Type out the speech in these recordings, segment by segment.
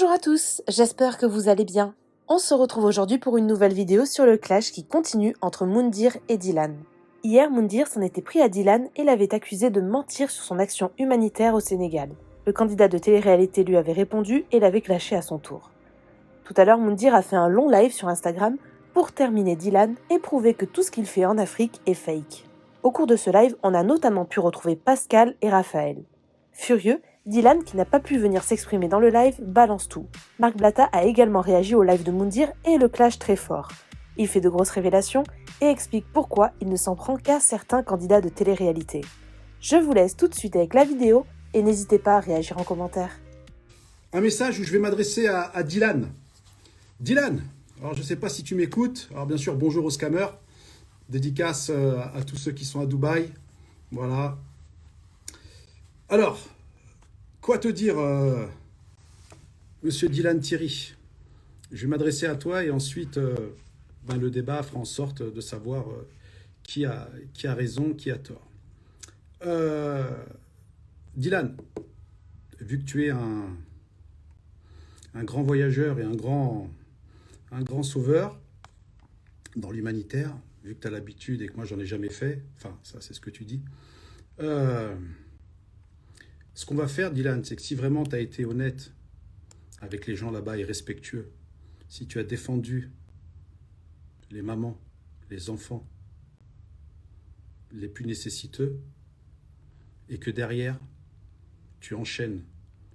Bonjour à tous, j'espère que vous allez bien. On se retrouve aujourd'hui pour une nouvelle vidéo sur le clash qui continue entre Moundir et Dylan. Hier, Moundir s'en était pris à Dylan et l'avait accusé de mentir sur son action humanitaire au Sénégal. Le candidat de télé-réalité lui avait répondu et l'avait clashé à son tour. Tout à l'heure, Moundir a fait un long live sur Instagram pour terminer Dylan et prouver que tout ce qu'il fait en Afrique est fake. Au cours de ce live, on a notamment pu retrouver Pascal et Raphaël. Furieux, Dylan, qui n'a pas pu venir s'exprimer dans le live, balance tout. Marc Blatta a également réagi au live de Moundir et le clash très fort. Il fait de grosses révélations et explique pourquoi il ne s'en prend qu'à certains candidats de télé-réalité. Je vous laisse tout de suite avec la vidéo et n'hésitez pas à réagir en commentaire. Un message où je vais m'adresser à Dylan. Dylan, alors je ne sais pas si tu m'écoutes. Alors bien sûr, bonjour aux scammers. Dédicace à tous ceux qui sont à Dubaï. Voilà. Alors, quoi te dire, monsieur Dylan Thierry? Je vais m'adresser à toi et ensuite, le débat fera en sorte de savoir qui a raison, qui a tort. Dylan, vu que tu es un grand voyageur et un grand sauveur dans l'humanitaire, vu que tu as l'habitude et que moi j'en ai jamais fait, enfin ça c'est ce que tu dis, ce qu'on va faire, Dylan, c'est que si vraiment tu as été honnête avec les gens là-bas et respectueux, si tu as défendu les mamans, les enfants les plus nécessiteux, et que derrière, tu enchaînes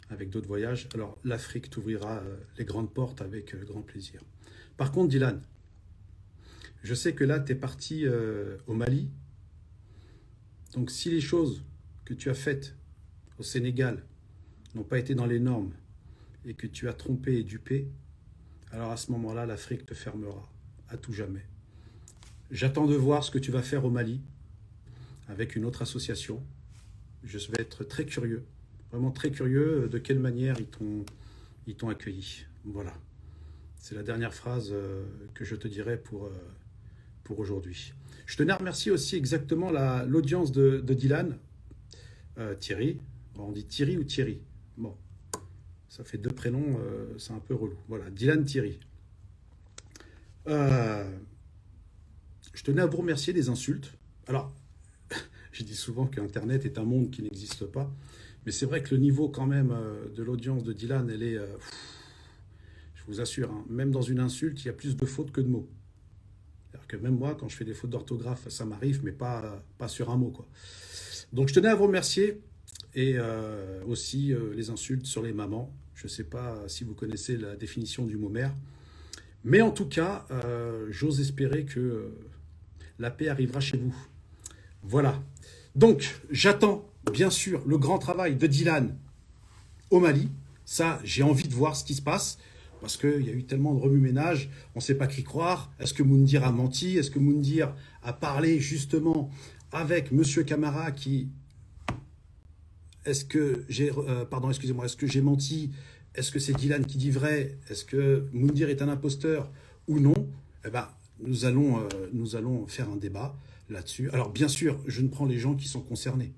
avec d'autres voyages, alors l'Afrique t'ouvrira les grandes portes avec grand plaisir. Par contre, Dylan, je sais que là, tu es parti au Mali. Donc, si les choses que tu as faites au Sénégal n'ont pas été dans les normes et que tu as trompé et dupé, alors à ce moment-là, l'Afrique te fermera à tout jamais. J'attends de voir ce que tu vas faire au Mali avec une autre association. Je vais être très curieux, vraiment très curieux de quelle manière ils t'ont accueilli. Voilà. C'est la dernière phrase que je te dirai pour aujourd'hui. Je tenais à remercier aussi exactement l'audience de Dylan. Thierry. On dit Thierry ou Thierry? Bon, ça fait deux prénoms, c'est un peu relou. Voilà, Dylan Thierry. Je tenais à vous remercier des insultes. Alors, je dis souvent qu'Internet est un monde qui n'existe pas, mais c'est vrai que le niveau quand même de l'audience de Dylan, elle est... je vous assure, hein, même dans une insulte, il y a plus de fautes que de mots. C'est-à-dire que même moi, quand je fais des fautes d'orthographe, ça m'arrive, mais pas sur un mot, quoi. Donc je tenais à vous remercier et aussi les insultes sur les mamans. Je ne sais pas si vous connaissez la définition du mot mère, mais en tout cas, j'ose espérer que la paix arrivera chez vous. Voilà. Donc, j'attends bien sûr le grand travail de Dylan au Mali. Ça, j'ai envie de voir ce qui se passe parce qu'il y a eu tellement de remue-ménage. On ne sait pas qui croire. Est-ce que Moundir a menti? Est-ce que Moundir a parlé justement avec Monsieur Camara qui... Est-ce que j'ai... excusez-moi. Est-ce que j'ai menti? Est-ce que c'est Dylan qui dit vrai? Est-ce que Moundir est un imposteur ou non? Eh ben, nous allons faire un débat là-dessus. Alors, bien sûr, je ne prends les gens qui sont concernés.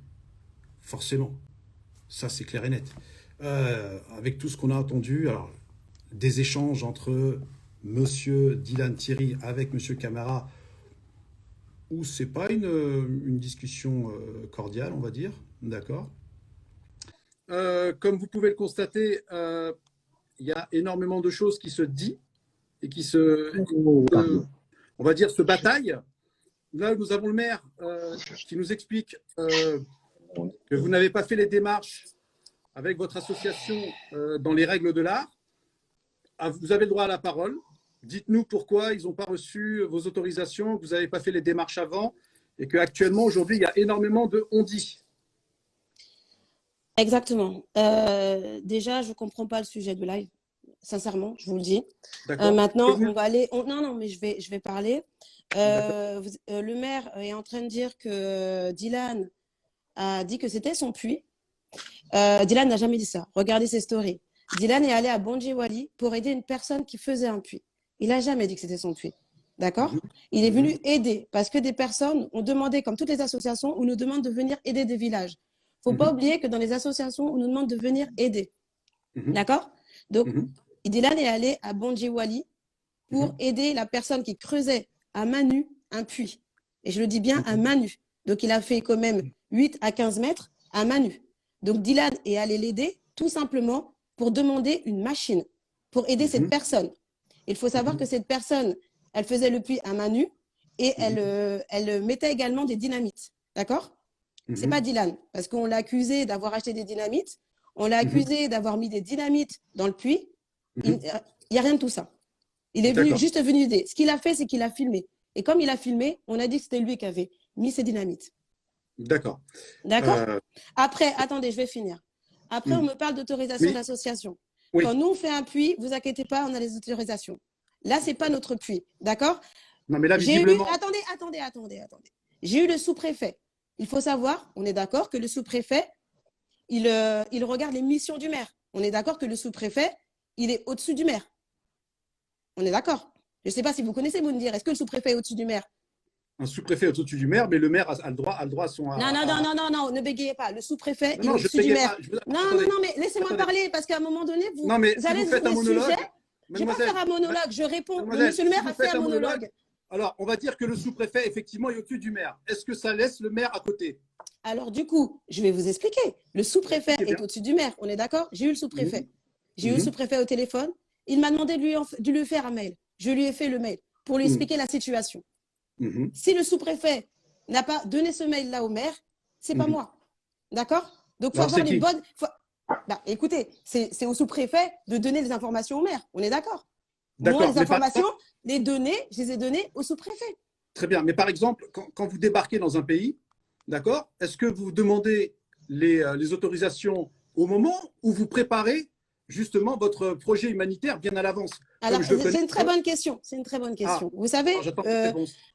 Forcément. Ça, c'est clair et net. Avec tout ce qu'on a entendu, alors, des échanges entre Monsieur Dylan Thierry avec Monsieur Camara, où c'est pas une discussion cordiale, on va dire. D'accord. Comme vous pouvez le constater, il y a énormément de choses qui se disent et qui on va dire, se bataillent. Là, nous avons le maire qui nous explique que vous n'avez pas fait les démarches avec votre association dans les règles de l'art. Vous avez le droit à la parole. Dites-nous pourquoi ils n'ont pas reçu vos autorisations, que vous n'avez pas fait les démarches avant et qu'actuellement, aujourd'hui, il y a énormément de on-dit. Exactement. Déjà, je ne comprends pas le sujet de live. Sincèrement, je vous le dis. Maintenant, on va aller... Non, mais je vais parler. Le maire est en train de dire que Dylan a dit que c'était son puits. Dylan n'a jamais dit ça. Regardez ses stories. Dylan est allé à Bondjiwali pour aider une personne qui faisait un puits. Il n'a jamais dit que c'était son puits. D'accord? Il est venu aider parce que des personnes ont demandé, comme toutes les associations, on nous demande de venir aider des villages. Il ne faut pas oublier que dans les associations, on nous demande de venir aider. D'accord? Donc, Dylan est allé à Bondjiwali pour aider la personne qui creusait à main nue un puits. Et je le dis bien à main nue. Donc, il a fait quand même 8 à 15 mètres à main nue. Donc, Dylan est allé l'aider tout simplement pour demander une machine, pour aider cette personne. Il faut savoir que cette personne, elle faisait le puits à main nue et elle mettait également des dynamites. D'accord? C'est pas Dylan, parce qu'on l'a accusé d'avoir acheté des dynamites, on l'a accusé d'avoir mis des dynamites dans le puits. Il n'y a rien de tout ça. Il est juste venu aider. Ce qu'il a fait, c'est qu'il a filmé. Et comme il a filmé, on a dit que c'était lui qui avait mis ces dynamites. D'accord. D'accord. Après, attendez, je vais finir. Après, on me parle d'autorisation d'association. Quand nous, on fait un puits, vous inquiétez pas, on a les autorisations. Là, ce n'est pas notre puits. D'accord? Non, mais là, visiblement… Attendez. J'ai eu le sous-préfet. Il faut savoir, on est d'accord que le sous-préfet, il regarde les missions du maire. On est d'accord que le sous-préfet, il est au-dessus du maire. On est d'accord. Je ne sais pas si vous connaissez Moundir. Est-ce que le sous-préfet est au-dessus du maire? Un sous-préfet est au-dessus du maire, mais le maire a le droit à son… Non, ne bégayez pas. Le sous-préfet, il est au-dessus du maire. Non, mais laissez-moi parler, parce qu'à un moment donné, vous allez sur des sujets. Je ne vais pas faire un monologue, je réponds. Monsieur le maire a fait un monologue. Alors, on va dire que le sous-préfet, effectivement, est au-dessus du maire. Est-ce que ça laisse le maire à côté? Alors, du coup, je vais vous expliquer. Le sous-préfet est au-dessus du maire. On est d'accord? J'ai eu le sous-préfet. J'ai eu le sous-préfet au téléphone. Il m'a demandé de lui faire un mail. Je lui ai fait le mail pour lui expliquer la situation. Si le sous-préfet n'a pas donné ce mail-là au maire, ce n'est pas moi. D'accord? Donc, il faut avoir les bonnes… écoutez, c'est au sous-préfet de donner les informations au maire. On est d'accord? Moi, les informations, les données, je les ai données au sous-préfet. Très bien. Mais par exemple, quand vous débarquez dans un pays, d'accord, est-ce que vous demandez les autorisations au moment où vous préparez justement votre projet humanitaire bien à l'avance? Alors, c'est une très bonne question. C'est une très bonne question. Vous savez,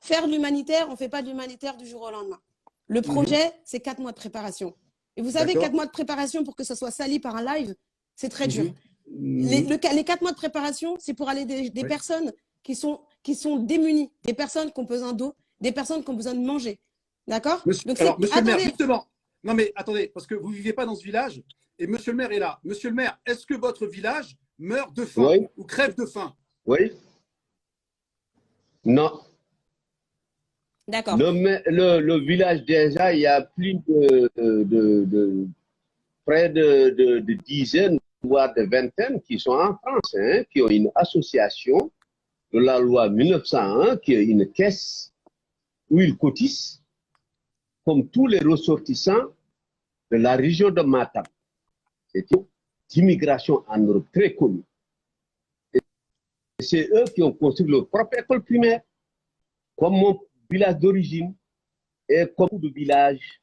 faire de l'humanitaire, on ne fait pas de l'humanitaire du jour au lendemain. Le projet, c'est 4 mois de préparation. Et vous savez, 4 mois de préparation pour que ça soit sali par un live, c'est très dur. Les 4 mois de préparation, c'est pour aller des personnes qui sont démunies, des personnes qui ont besoin d'eau, des personnes qui ont besoin de manger. D'accord? Monsieur le maire, justement. Non, mais attendez, parce que vous ne vivez pas dans ce village et monsieur le maire est là. Monsieur le maire, est-ce que votre village meurt de faim ou crève de faim? Oui. Non. D'accord. Le village, déjà, il y a plus près de dizaines, voire de vingtaines qui sont en France, qui ont une association de la loi 1901, qui est une caisse où ils cotisent, comme tous les ressortissants de la région de Matam. C'est une immigration en Europe très connue. C'est eux qui ont construit leur propre école primaire, comme mon village d'origine et comme beaucoup de villages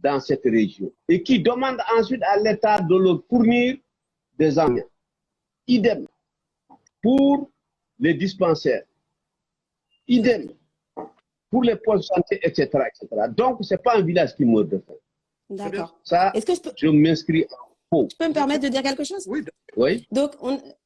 dans cette région. Et qui demandent ensuite à l'État de leur fournir des enseignants. Idem pour les dispensaires. Idem pour les postes de santé, etc., etc. Donc, ce n'est pas un village qui meurt de faim. D'accord. Ça, je m'inscris en faux. Je peux me permettre de dire quelque chose? Oui. Donc,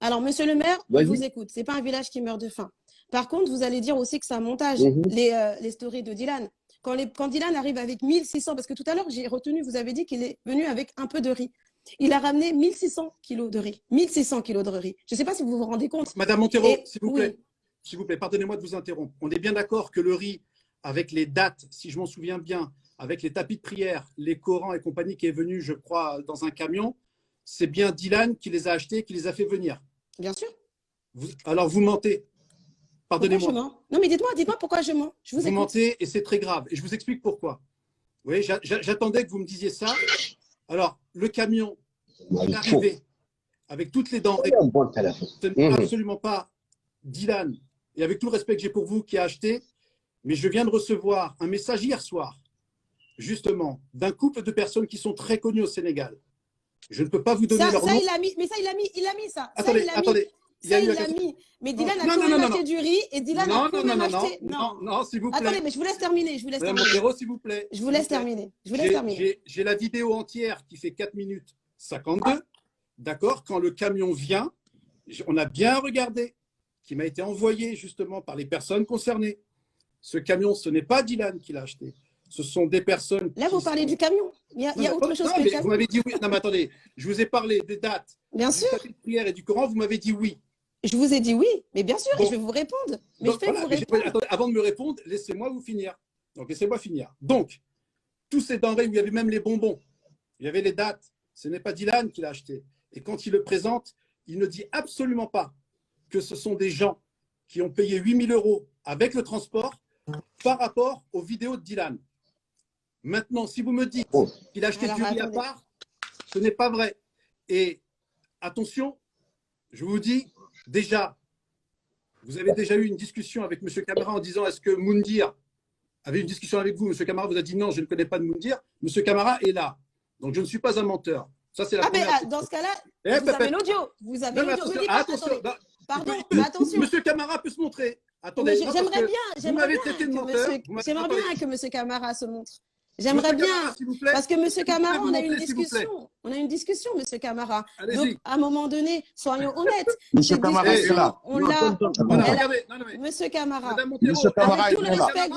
alors, monsieur le maire, on vous écoute. Ce n'est pas un village qui meurt de faim. Par contre, vous allez dire aussi que c'est un montage, les stories de Dylan. Quand Dylan arrive avec 1600, parce que tout à l'heure, j'ai retenu, vous avez dit qu'il est venu avec un peu de riz. Il a ramené 1600 kilos de riz. 1600 kilos de riz. Je ne sais pas si vous vous rendez compte. Madame Montero, s'il vous plaît. S'il vous plaît, pardonnez-moi de vous interrompre. On est bien d'accord que le riz, avec les dates, si je m'en souviens bien, avec les tapis de prière, les Corans et compagnie qui est venu, je crois, dans un camion, c'est bien Dylan qui les a achetés, qui les a fait venir. Bien sûr. Alors vous mentez. Pardonnez-moi. Non, mais dites-moi pourquoi je mens. Vous mentez et c'est très grave. Et je vous explique pourquoi. Oui, j'attendais que vous me disiez ça. Alors, le camion est arrivé avec toutes les denrées. Ce n'est absolument pas Dylan, et avec tout le respect que j'ai pour vous, qui a acheté, mais je viens de recevoir un message hier soir, justement, d'un couple de personnes qui sont très connues au Sénégal. Je ne peux pas vous donner leur nom. Il a mis ça. Attendez. Il l'a mis. Mais Dylan a quand même acheté du riz et Dylan a quand même acheté… Non, s'il vous plaît. Attendez, mais je vous laisse terminer. Madame Montero, s'il vous plaît. Je vous laisse terminer. J'ai la vidéo entière qui fait 4 minutes 52. D'accord? Quand le camion vient, on a bien regardé, qui m'a été envoyé justement par les personnes concernées. Ce camion, ce n'est pas Dylan qui l'a acheté. ce sont des personnes. Là, vous parlez du camion. Il y a autre chose que le camion. Vous m'avez dit oui. Non, mais attendez, je vous ai parlé des dates. Bien sûr. Du prière et du Coran, vous m'avez dit oui. Je vous ai dit oui, mais bien sûr, je vais vous répondre. Mais donc, je vais vous répondre. Attendez, avant de me répondre, laissez-moi vous finir. Donc, laissez-moi finir. Donc, tous ces denrées où il y avait même les bonbons, il y avait les dates, ce n'est pas Dylan qui l'a acheté. Et quand il le présente, il ne dit absolument pas que ce sont des gens qui ont payé 8 000 € avec le transport par rapport aux vidéos de Dylan. Maintenant, si vous me dites qu'il a acheté du riz à part, ce n'est pas vrai. Et attention, je vous dis, déjà, vous avez déjà eu une discussion avec M. Camara en disant est-ce que Moundir avait une discussion avec vous? M. Camara vous a dit non, je ne connais pas de Moundir. M. Camara est là. Donc, je ne suis pas un menteur. Ça, c'est la première. Dans ce cas-là, vous avez l'audio. Vous avez l'audio. Attention. Pardon, attention. M. Camara peut se montrer. Attendez, j'aimerais bien que M. Camara se montre. J'aimerais bien, parce que M. Camara, on a une discussion. On a une discussion, M. Camara. Donc, à un moment donné, soyons honnêtes. M. Camara est là. On l'a. M. Camara. Avec tout le respect.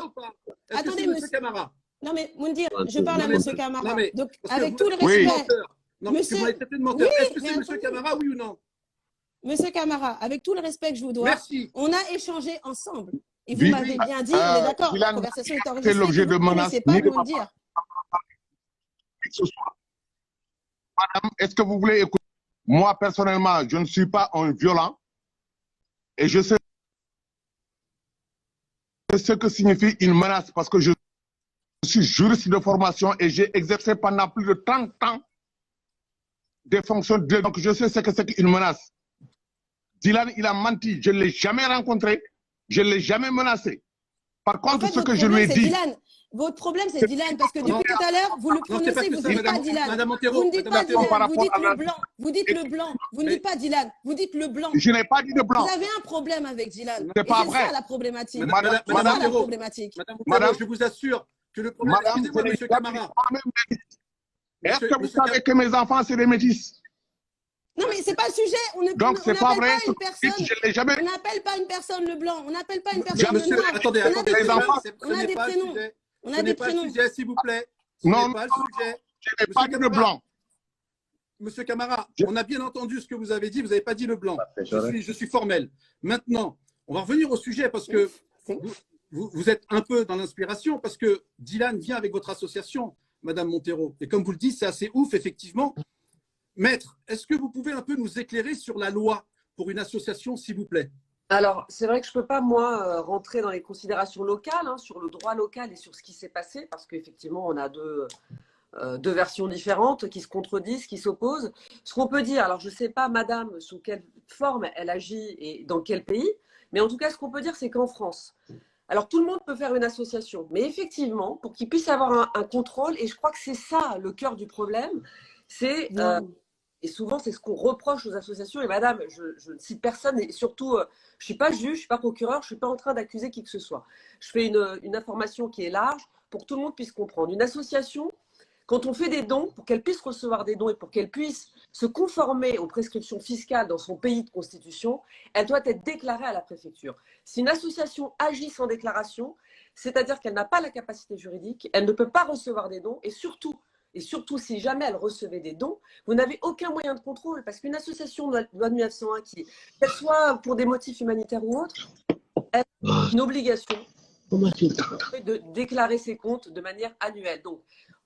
Attendez, M. Camara. Non, mais Moundir, je parle à M. Camara. Donc, avec tout le respect. Non, mais vous m'avez traité de menteur. Est-ce que c'est M. Camara, oui ou non? Monsieur Camara, avec tout le respect que je vous dois, on a échangé ensemble. Et vous m'avez bien dit, on est d'accord, la conversation est enregistrée. C'est l'objet de menaces. C'est pas vous dire. Madame, est-ce que vous voulez écouter? Moi, personnellement, je ne suis pas un violent. Et je sais ce que signifie une menace parce que je suis juriste de formation et j'ai exercé pendant plus de 30 ans des fonctions. Donc, je sais ce que c'est qu'une menace. Dylan, il a menti. Je ne l'ai jamais rencontré. Je ne l'ai jamais menacé. Par contre, ce que je lui ai dit... Dylan. Votre problème, c'est Dylan, parce que depuis tout à l'heure, vous le prononcez, vous ne dites pas Dylan. Vous ne dites pas Dylan, vous dites le blanc. Vous dites le blanc. Vous ne dites pas Dylan, vous dites le blanc. Je n'ai pas dit de blanc. Vous avez un problème avec Dylan. C'est pas vrai. C'est ça la problématique. Madame, je vous assure que le problème... Excusez-moi, M. Camara. Est-ce que vous savez que mes enfants, c'est des métis? Non, mais c'est pas le sujet. On ne Donc, c'est pas vrai. On n'appelle pas une personne le blanc. On n'appelle pas une personne le noir. Attendez, on a des prénoms. On a des prénoms. Ce n'est pas le sujet, s'il vous plaît. Non, je n'ai pas dit le blanc. Monsieur Camara, on a bien entendu ce que vous avez dit. Vous n'avez pas dit le blanc. Je suis formel. Maintenant, on va revenir au sujet parce que vous êtes un peu dans l'inspiration parce que Dylan vient avec votre association, Madame Montero. Et comme vous le dites, c'est assez ouf, effectivement. Maître, est-ce que vous pouvez un peu nous éclairer sur la loi pour une association, s'il vous plaît? Alors, c'est vrai que je ne peux pas, moi, rentrer dans les considérations locales, sur le droit local et sur ce qui s'est passé, parce qu'effectivement, on a deux versions différentes qui se contredisent, qui s'opposent. Ce qu'on peut dire, alors je ne sais pas, madame, sous quelle forme elle agit et dans quel pays, mais en tout cas, ce qu'on peut dire, c'est qu'en France, alors tout le monde peut faire une association, mais effectivement, pour qu'il puisse avoir un contrôle, et je crois que c'est ça le cœur du problème, c'est... Et souvent, c'est ce qu'on reproche aux associations. Et madame, je ne cite personne. Et surtout, je ne suis pas juge, je ne suis pas procureur, je ne suis pas en train d'accuser qui que ce soit. Je fais une information qui est large pour que tout le monde puisse comprendre. Une association, quand on fait des dons, pour qu'elle puisse recevoir des dons et pour qu'elle puisse se conformer aux prescriptions fiscales dans son pays de constitution, elle doit être déclarée à la préfecture. Si une association agit sans déclaration, c'est-à-dire qu'elle n'a pas la capacité juridique, elle ne peut pas recevoir des dons et surtout si jamais elle recevait des dons, vous n'avez aucun moyen de contrôle parce qu'une association de loi de 1901, qu'elle soit pour des motifs humanitaires ou autres, elle a une obligation de déclarer ses comptes de manière annuelle. Donc,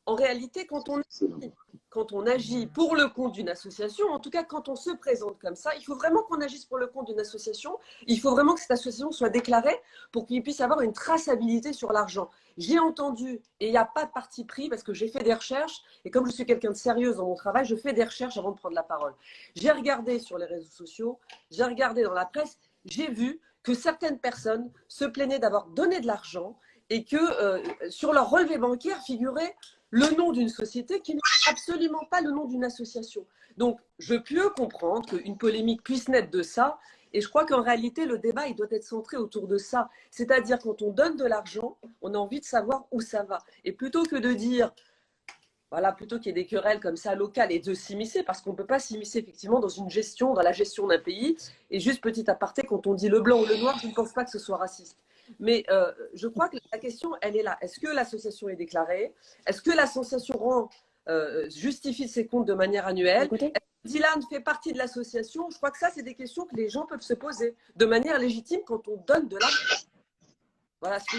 en réalité, quand on agit pour le compte d'une association, en tout cas quand on se présente comme ça, il faut vraiment qu'on agisse pour le compte d'une association. Il faut vraiment que cette association soit déclarée pour qu'il puisse avoir une traçabilité sur l'argent. J'ai entendu, et il n'y a pas de parti pris parce que j'ai fait des recherches, et comme je suis quelqu'un de sérieuse dans mon travail, je fais des recherches avant de prendre la parole. J'ai regardé sur les réseaux sociaux, j'ai regardé dans la presse, j'ai vu que certaines personnes se plaignaient d'avoir donné de l'argent et que sur leur relevé bancaire figurait le nom d'une société qui n'est absolument pas le nom d'une association. Donc, je peux comprendre qu'une polémique puisse naître de ça, et je crois qu'en réalité, le débat, il doit être centré autour de ça. C'est-à-dire, quand on donne de l'argent, on a envie de savoir où ça va. Et plutôt que de dire, voilà, plutôt qu'il y ait des querelles comme ça locales et de s'immiscer, parce qu'on ne peut pas s'immiscer effectivement dans une gestion, dans la gestion d'un pays. Et juste petit aparté, quand on dit le blanc ou le noir, je ne pense pas que ce soit raciste. Mais je crois que la question, elle est là. Est-ce que l'association est déclarée? Est-ce que l'association justifie ses comptes de manière annuelle? Est-ce que Dylan fait partie de l'association? Je crois que ça, c'est des questions que les gens peuvent se poser de manière légitime quand on donne de l'argent. Voilà ce que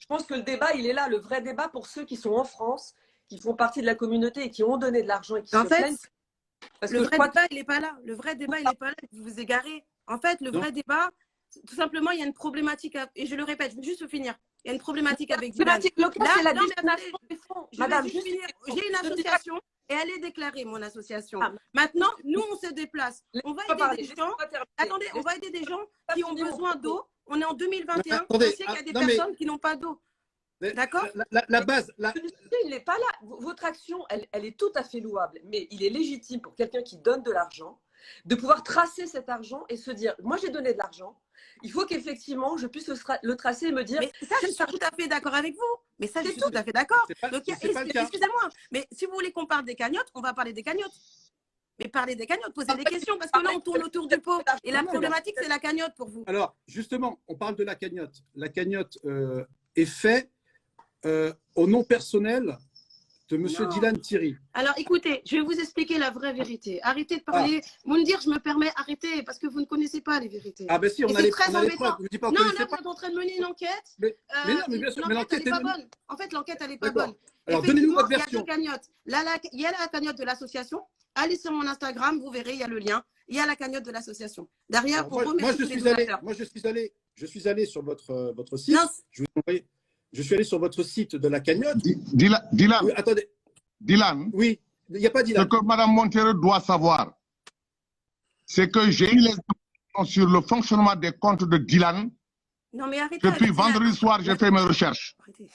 je pense que le débat, il est là. Le vrai débat pour ceux qui sont en France, qui font partie de la communauté et qui ont donné de l'argent et qui se plaignent. Parce le vrai débat, il n'est pas là. Le vrai débat, il n'est pas là. Vous vous égarez. En fait, le vrai débat, tout simplement, il y a une problématique. Et je le répète, je vais juste finir. Il y a une problématique avec Dylan. C'est la destination des fonds. Madame, j'ai une association et elle est déclarée, mon association. Maintenant, nous, on se déplace. On va aider des gens. Attendez, on va aider des gens qui ont besoin d'eau. On est en 2021. On sait qu'il y a des personnes qui n'ont pas d'eau. D'accord. La base. Il n'est pas là. Votre action, elle est tout à fait louable, mais il est légitime pour quelqu'un qui donne de l'argent de pouvoir tracer cet argent et se dire, moi j'ai donné de l'argent, il faut qu'effectivement je puisse le tracer et me dire. Mais ça, je suis tout à fait d'accord avec vous. Mais ça, je suis tout à fait d'accord. Excusez-moi, mais si vous voulez qu'on parle des cagnottes, on va parler des cagnottes. Mais parler des cagnottes, poser des questions, parce que là, on tourne autour du pot. Et la problématique, c'est la cagnotte pour vous. Alors, justement, on parle de la cagnotte. La cagnotte est faite au nom personnel de M. Dylan Thierry. Alors, écoutez, je vais vous expliquer la vraie vérité. Arrêtez de parler. Moundir, je me permets, arrêtez, parce que vous ne connaissez pas les vérités. Ah ben si, on a les preuves. Vous dites pas, non, là, vous êtes en train de mener une enquête. Mais non, mais bien sûr, mais l'enquête n'est pas bonne. En fait, l'enquête, elle n'est pas bonne. Alors, donnez-nous votre version. Il y a deux cagnottes. Il y a la cagnotte de l'association. Allez sur mon Instagram, vous verrez, il y a le lien. Il y a la cagnotte de l'association. Derrière, pour remercier les donateurs. Moi, je suis allé sur votre site. Non. Je suis allé sur votre site de la cagnotte. Dylan. Oui, attendez. Dylan. Oui, il n'y a pas Dylan. Ce que Mme Montero doit savoir, c'est que j'ai eu les informations sur le fonctionnement des comptes de Dylan. Non, mais arrêtez. Depuis vendredi soir, j'ai fait mes recherches. Arrêtez.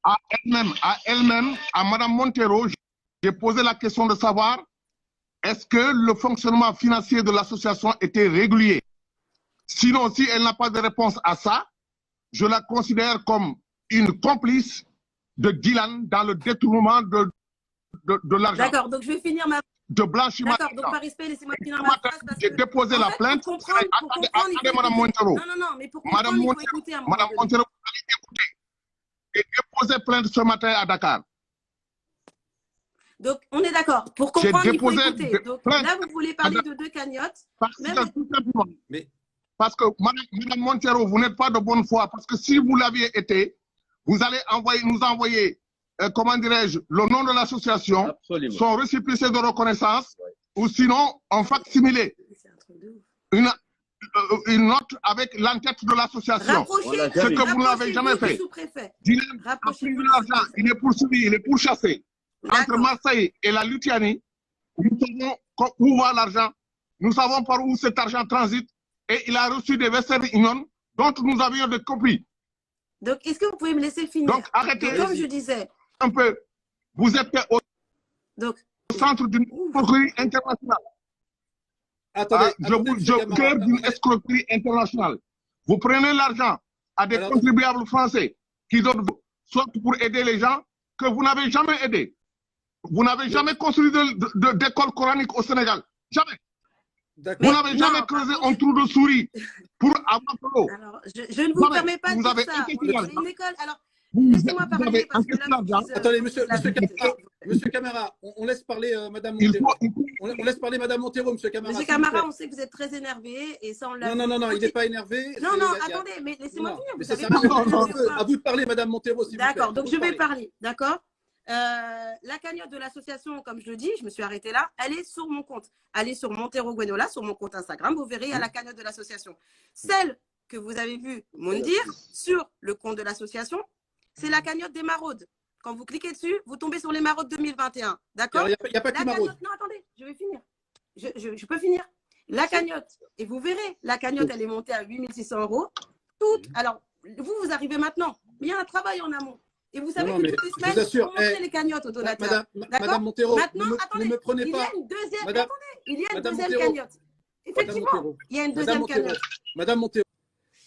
À elle-même, à Mme Montero, j'ai posé la question de savoir est-ce que le fonctionnement financier de l'association était régulier. Sinon, si elle n'a pas de réponse à ça, je la considère comme une complice de Dylan dans le détournement de l'argent. D'accord, donc je vais finir ma... De blanchiment. D'accord, donc par respect, laissez-moi finir ma phrase. J'ai déposé la plainte. Attendez, Mme Montero. Non, mais pour comprendre, il faut écouter un moment. Mme Montero, vous allez écouter. J'ai déposé plainte ce matin à Dakar. Donc, on est d'accord. Pour comprendre, il faut écouter. Donc, là, vous voulez parler de deux cagnottes. Parce que, Mme Montero, vous n'êtes pas de bonne foi. Parce que si vous l'aviez été, vous allez nous envoyer, comment dirais-je, le nom de l'association, son récépissé de reconnaissance, ou sinon, en facsimilé, une note avec l'entête de l'association. Ce que vous n'avez jamais fait. Dylan a pris de l'argent, il est poursuivi, il est pourchassé. Entre Marseille et la Lituanie, nous savons où va l'argent, nous savons par où cet argent transite, et il a reçu des Western Union dont nous avions des copies. Donc, est-ce que vous pouvez me laisser finir? Donc, arrêtez. Comme je disais. Un peu. Vous êtes au centre d'une escroquerie internationale. Attendez, je cœur d'une escroquerie internationale. Vous prenez l'argent à des contribuables français qui donnent soit pour aider les gens que vous n'avez jamais aidés. Vous n'avez jamais construit d'école coranique au Sénégal. Jamais. Vous n'avez jamais creusé un trou de souris pour avoir de l'eau. Alors, je ne vous permets pas de dire ça. Une école. Alors, laissez-moi parler parce que là, attendez, monsieur Camara, on laisse parler Madame Montero. On laisse parler Madame Montero, monsieur Camara. Monsieur Camara, on sait que vous êtes très énervé et ça on l'a. Non, il n'est pas énervé. Non, attendez, mais laissez-moi finir. Mais ça sert à vous de parler, Madame Montero, s'il vous plaît. D'accord, donc je vais parler, d'accord. La cagnotte de l'association, comme je le dis, je me suis arrêtée là, elle est sur mon compte. Allez sur Montero Gwenola, sur mon compte Instagram, vous verrez, il y a la cagnotte de l'association. Celle que vous avez vue Moundir sur le compte de l'association, c'est la cagnotte des maraudes. Quand vous cliquez dessus, vous tombez sur les maraudes 2021. D'accord? Il n'y a pas que maraude. Non, attendez, je vais finir. Je peux finir. La cagnotte, et vous verrez, la cagnotte, elle est montée à 8 600 €. Alors, vous arrivez maintenant, mais il y a un travail en amont. Et vous savez que toutes les semaines, vous montrez les cagnottes aux donateurs. Madame Montero, maintenant, ne me prenez pas. Il y a une deuxième cagnotte. Effectivement, il y a une deuxième cagnotte. Madame Montero,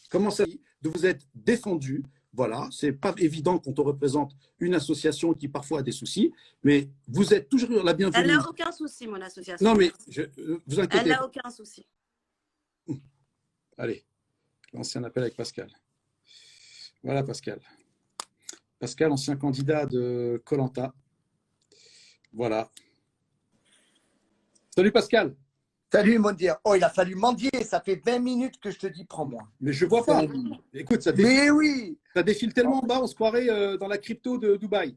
comment ça de vous être défendue? Voilà, c'est pas évident quand on représente une association qui parfois a des soucis, mais vous êtes toujours la bienvenue. Elle n'a aucun souci, mon association. Non, mais vous inquiétez pas. Elle n'a aucun souci. Allez, lancer un appel avec Pascal. Voilà, Pascal. Pascal, ancien candidat de koh. Voilà. Salut, Pascal. Salut, Mondir. Oh, il a fallu mendier. Ça fait 20 minutes que je te dis, prends-moi. Mais je vois pas. Écoute, ça Mais oui. Ça défile tellement en bas, on se croirait dans la crypto de Dubaï.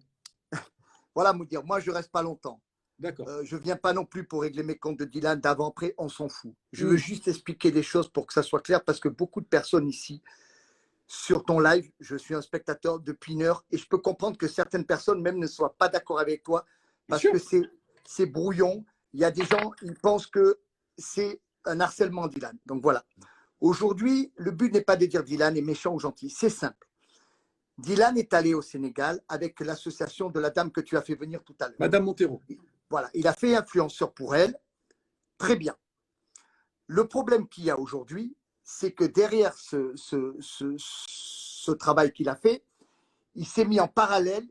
Voilà, Mondir. Moi, je reste pas longtemps. D'accord. Je viens pas non plus pour régler mes comptes de Dylan d'avant-après. On s'en fout. Je veux juste expliquer les choses pour que ça soit clair parce que beaucoup de personnes ici, sur ton live, je suis un spectateur depuis une heure et je peux comprendre que certaines personnes même ne soient pas d'accord avec toi parce que c'est brouillon. Il y a des gens, ils pensent que c'est un harcèlement, Dylan. Donc voilà. Aujourd'hui, le but n'est pas de dire Dylan est méchant ou gentil. C'est simple. Dylan est allé au Sénégal avec l'association de la dame que tu as fait venir tout à l'heure. Madame Montero. Voilà. Il a fait influenceur pour elle. Très bien. Le problème qu'il y a aujourd'hui, c'est que derrière ce travail qu'il a fait, il s'est mis en parallèle.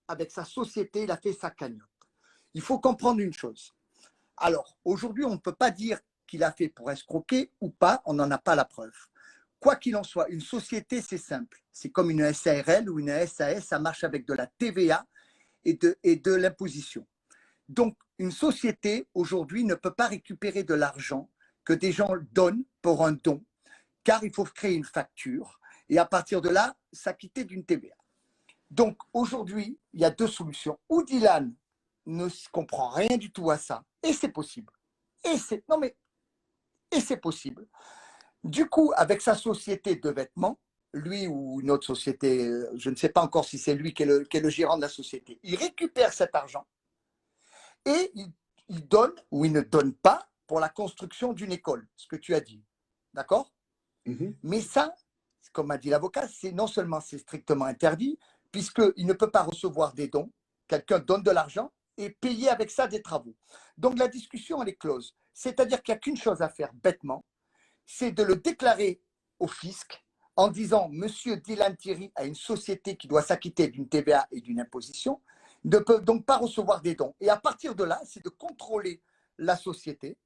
Avec sa société, il a fait sa cagnotte. Il faut comprendre une chose. Alors, aujourd'hui, on ne peut pas dire qu'il a fait pour escroquer ou pas, on n'en a pas la preuve. Quoi qu'il en soit, une société, c'est simple. C'est comme une SARL ou une SAS, ça marche avec de la TVA et de l'imposition. Donc, une société, aujourd'hui, ne peut pas récupérer de l'argent que des gens donnent pour un don, car il faut créer une facture et à partir de là, s'acquitter d'une TVA. Donc, aujourd'hui, il y a deux solutions. Ou Dylan ne comprend rien du tout à ça, et c'est possible. Et c'est possible. Du coup, avec sa société de vêtements, lui ou une autre société, je ne sais pas encore si c'est lui qui est le gérant de la société, il récupère cet argent et il donne ou il ne donne pas pour la construction d'une école, ce que tu as dit. D'accord? Mais ça, comme a dit l'avocat, c'est non seulement c'est strictement interdit, puisqu'il ne peut pas recevoir des dons, quelqu'un donne de l'argent, et payer avec ça des travaux. Donc la discussion, elle est close. C'est-à-dire qu'il n'y a qu'une chose à faire bêtement, c'est de le déclarer au fisc en disant « Monsieur Dylan Thierry a une société qui doit s'acquitter d'une TVA et d'une imposition, ne peut donc pas recevoir des dons. » Et à partir de là, c'est de contrôler la société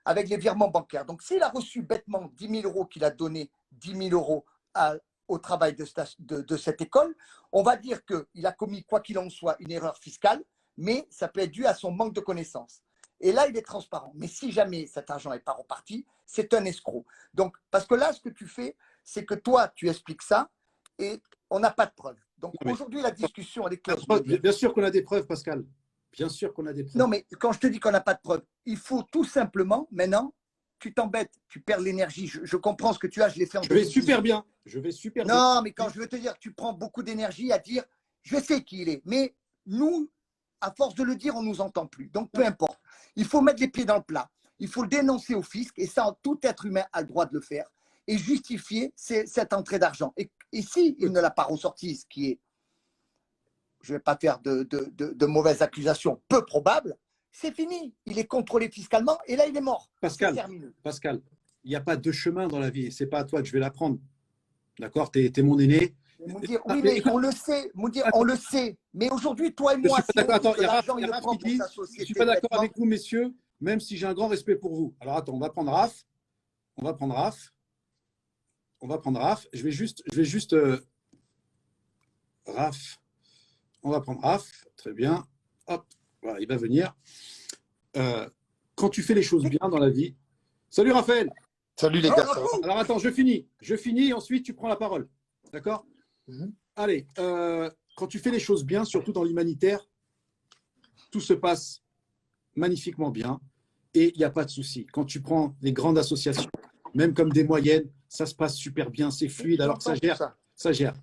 avec les virements bancaires. Donc s'il a reçu bêtement 10 000 € qu'il a donné 10 000 € au travail de cette école, on va dire qu'il a commis, quoi qu'il en soit, une erreur fiscale, mais ça peut être dû à son manque de connaissances. Et là, il est transparent. Mais si jamais cet argent n'est pas reparti, c'est un escroc. Donc, parce que là, ce que tu fais, c'est que toi, tu expliques ça et on n'a pas de preuves. Donc, aujourd'hui, la discussion, elle est close. Bien sûr qu'on a des preuves, Pascal. Bien sûr qu'on a des preuves. Non, mais quand je te dis qu'on n'a pas de preuves, il faut tout simplement, maintenant, tu t'embêtes, tu perds l'énergie. Je comprends ce que tu as, je l'ai fait en 2018. Je vais super bien. Non, mais quand je veux te dire que tu prends beaucoup d'énergie à dire, je sais qui il est, mais nous, à force de le dire, on ne nous entend plus. Donc, peu importe. Il faut mettre les pieds dans le plat. Il faut le dénoncer au fisc, et ça, tout être humain a le droit de le faire, et justifier cette entrée d'argent. Et si il ne l'a pas ressorti, ce qui est, je ne vais pas faire de mauvaises accusations, peu probable, c'est fini. Il est contrôlé fiscalement, et là, il est mort. Pascal, il n'y a pas deux chemins dans la vie. Ce n'est pas à toi que je vais l'apprendre. D'accord? Tu es mon aîné. Moudir, oui, mais on le sait, Moudir, on le sait. Mais aujourd'hui, toi et moi, je ne suis pas d'accord avec vous, messieurs, même si j'ai un grand respect pour vous. Alors attends, on va prendre Raph. Je vais juste Raph. On va prendre Raph. Très bien. Hop, voilà, il va venir. Quand tu fais les choses bien dans la vie. Salut Raphaël. Salut les gars. Alors attends, je finis et ensuite tu prends la parole. D'accord? Allez, quand tu fais les choses bien, surtout dans l'humanitaire, tout se passe magnifiquement bien et il n'y a pas de souci. Quand tu prends les grandes associations, même comme des moyennes, ça se passe super bien, c'est fluide, alors que ça gère.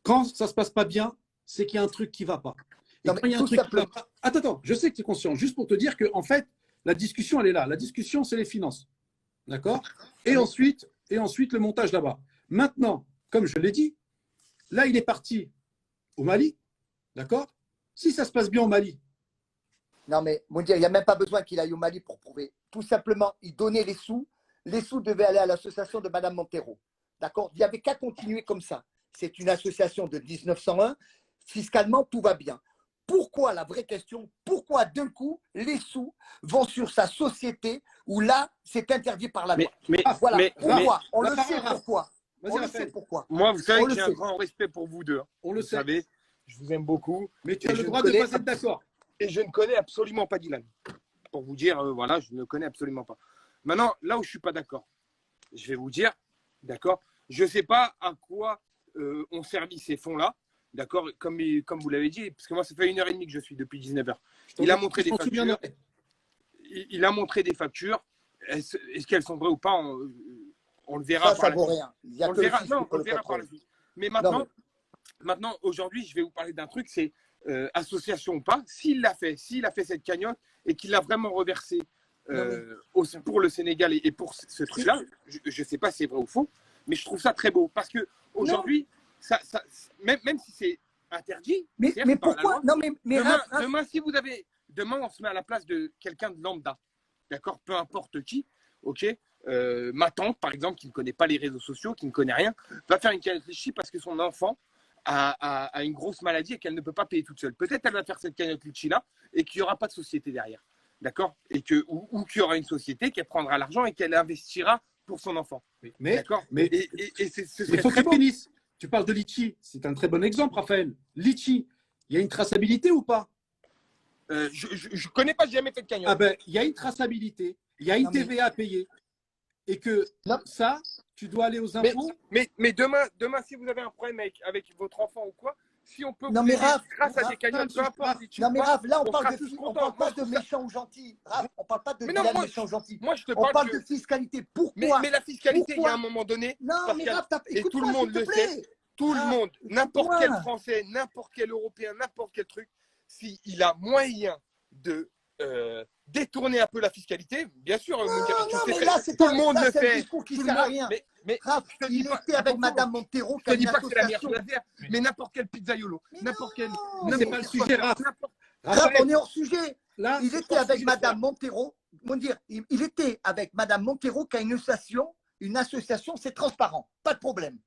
Quand ça ne se passe pas bien, c'est qu'il y a un truc qui ne va pas. Et quand il y a un truc qui va pas… Attends, je sais que tu es conscient, juste pour te dire que en fait, la discussion, elle est là. La discussion, c'est les finances. D'accord? Et ensuite, le montage là-bas. Maintenant, comme je l'ai dit, là, il est parti au Mali, d'accord? Si ça se passe bien au Mali. Non, mais Moudir, il n'y a même pas besoin qu'il aille au Mali pour prouver. Tout simplement, il donnait les sous. Les sous devaient aller à l'association de Madame Montero. D'accord? Il n'y avait qu'à continuer comme ça. C'est une association de 1901. Fiscalement, tout va bien. Pourquoi, la vraie question, pourquoi d'un coup, les sous vont sur sa société où là, c'est interdit par la loi? Voilà. Pourquoi? On le sait pourquoi. Vas-y, On le sait Raphaël. pourquoi. Moi, vous savez On que le j'ai un sait. grand respect pour vous deux. On le Vous sait. savez, je vous aime beaucoup. Mais tu Et as je le ne droit de ne connais pas être d'accord. Et je ne connais absolument pas Dylan. Pour vous dire, voilà, je ne le connais absolument pas. Maintenant, là où je ne suis pas d'accord, je vais vous dire, d'accord, je ne sais pas à quoi ont servi ces fonds-là, d'accord, comme vous l'avez dit, parce que moi, ça fait 1h30 que je suis depuis 19h. Il a montré des factures. Il a montré des factures. Est-ce qu'elles sont vraies ou pas, on le verra. Ça vaut rien. Il y a On que le le verra, fisc non, qui peut on le le verra par la contrôler. suite. Mais maintenant, aujourd'hui, je vais vous parler d'un truc, c'est association ou pas. S'il a fait cette cagnotte et qu'il l'a vraiment reversé pour le Sénégal et pour ce truc-là, je ne sais pas si c'est vrai ou faux, mais je trouve ça très beau. Parce qu'aujourd'hui, même si c'est interdit, Mais par la pourquoi? loi, Non, mais demain, on se met à la place de quelqu'un de lambda, d'accord, peu importe qui, ok. Ma tante, par exemple, qui ne connaît pas les réseaux sociaux, qui ne connaît rien, va faire une cagnotte Litchi parce que son enfant a une grosse maladie et qu'elle ne peut pas payer toute seule. Peut-être elle va faire cette cagnotte Litchi-là et qu'il n'y aura pas de société derrière, d'accord, ou qu'il y aura une société qui prendra l'argent et qu'elle investira pour son enfant. D'accord. Mais il faut que tu finisses. Tu parles de Litchi, c'est un très bon exemple, Raphaël. Litchi, il y a une traçabilité ou pas? Je ne connais pas, j'ai jamais fait de cagnotte. Ah ben, il y a une traçabilité, il y a une TVA à payer. Et que ça, tu dois aller aux impôts. Mais demain, si vous avez un problème avec votre enfant ou quoi, si on peut vous aider grâce à des cagnottes, peu importe. Non, mais Raph, là, on parle pas de méchants ou gentils. Raph, on parle pas de méchants ou gentils. On parle de fiscalité. Pourquoi? Mais la fiscalité, il y a un moment donné. Non, mais Raph, et tout le monde le sait. Tout le monde, n'importe quel Français, n'importe quel Européen, n'importe quel truc, s'il a moyen de détourner un peu la fiscalité, bien sûr. Non, mais là, tout le monde le fait. C'est un discours qui ne sert à rien. Mais Raph, il était avec Madame Montero. Je ne dis pas que c'est la meilleure chose à faire, mais n'importe quel pizzaiolo, n'importe quel. Non, c'est pas le sujet, Raph. Raph, on est hors sujet. Là, il était avec Madame Montero. Il était avec Madame Montero qui a une association, c'est transparent, pas de problème.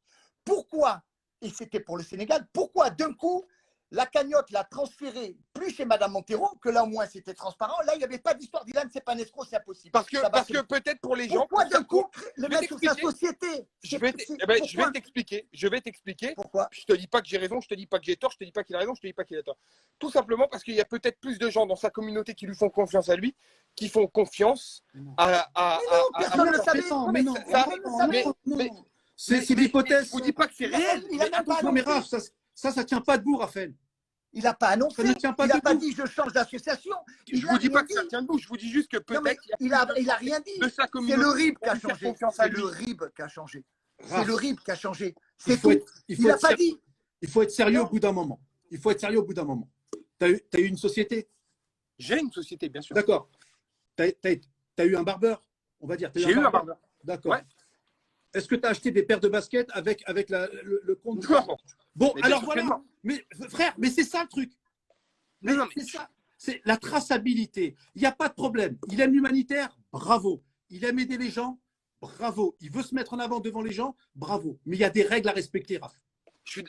Pourquoi, et c'était pour le Sénégal, pourquoi d'un coup la cagnotte l'a transférée plus chez Madame Montero, que là au moins c'était transparent. Là, il n'y avait pas d'histoire. Dylan, c'est pas un escroc, c'est impossible. Parce que peut-être pour les gens. Pourquoi d'un coup le mettre sur sa société? Je vais t'expliquer. Pourquoi? Je te dis pas que j'ai raison, je te dis pas que j'ai tort, je te dis pas qu'il a raison, je te dis pas qu'il a tort. Tout simplement parce qu'il y a peut-être plus de gens dans sa communauté qui lui font confiance à lui, qui font confiance à. Personne ne le savait. Mais c'est l'hypothèse. Je vous dis pas que c'est réel. Mais Raph, ça tient pas debout, Raphaël. Il n'a pas annoncé. Il n'a pas dit je change d'association. Je ne vous dis pas que ça tient debout. Je vous dis juste que peut-être. Il n'a rien dit. C'est le RIB qui a changé. C'est le RIB qui a changé. C'est le RIB qui a changé. C'est tout. Il n'a pas dit. Il faut être sérieux au bout d'un moment. Tu as eu une société? J'ai une société, bien sûr. D'accord. Tu as eu un barbeur, on va dire. J'ai eu un barbeur. D'accord. Ouais. Est-ce que tu as acheté des paires de baskets avec le compte? Bon, alors voilà. Mais frère, mais c'est ça le truc. C'est ça. C'est la traçabilité. Il n'y a pas de problème. Il aime l'humanitaire, bravo. Il aime aider les gens, bravo. Il veut se mettre en avant devant les gens, bravo. Mais il y a des règles à respecter, Raph.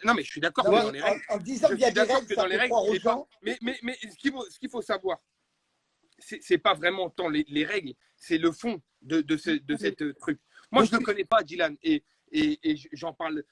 Non, mais je suis d'accord dans les règles. En disant qu'il y a des règles, ça fait croire aux gens. Mais ce qu'il faut savoir, c'est pas vraiment tant les règles, c'est le fond de cette truc. Moi, je ne le connais pas, Dylan, et j'en parle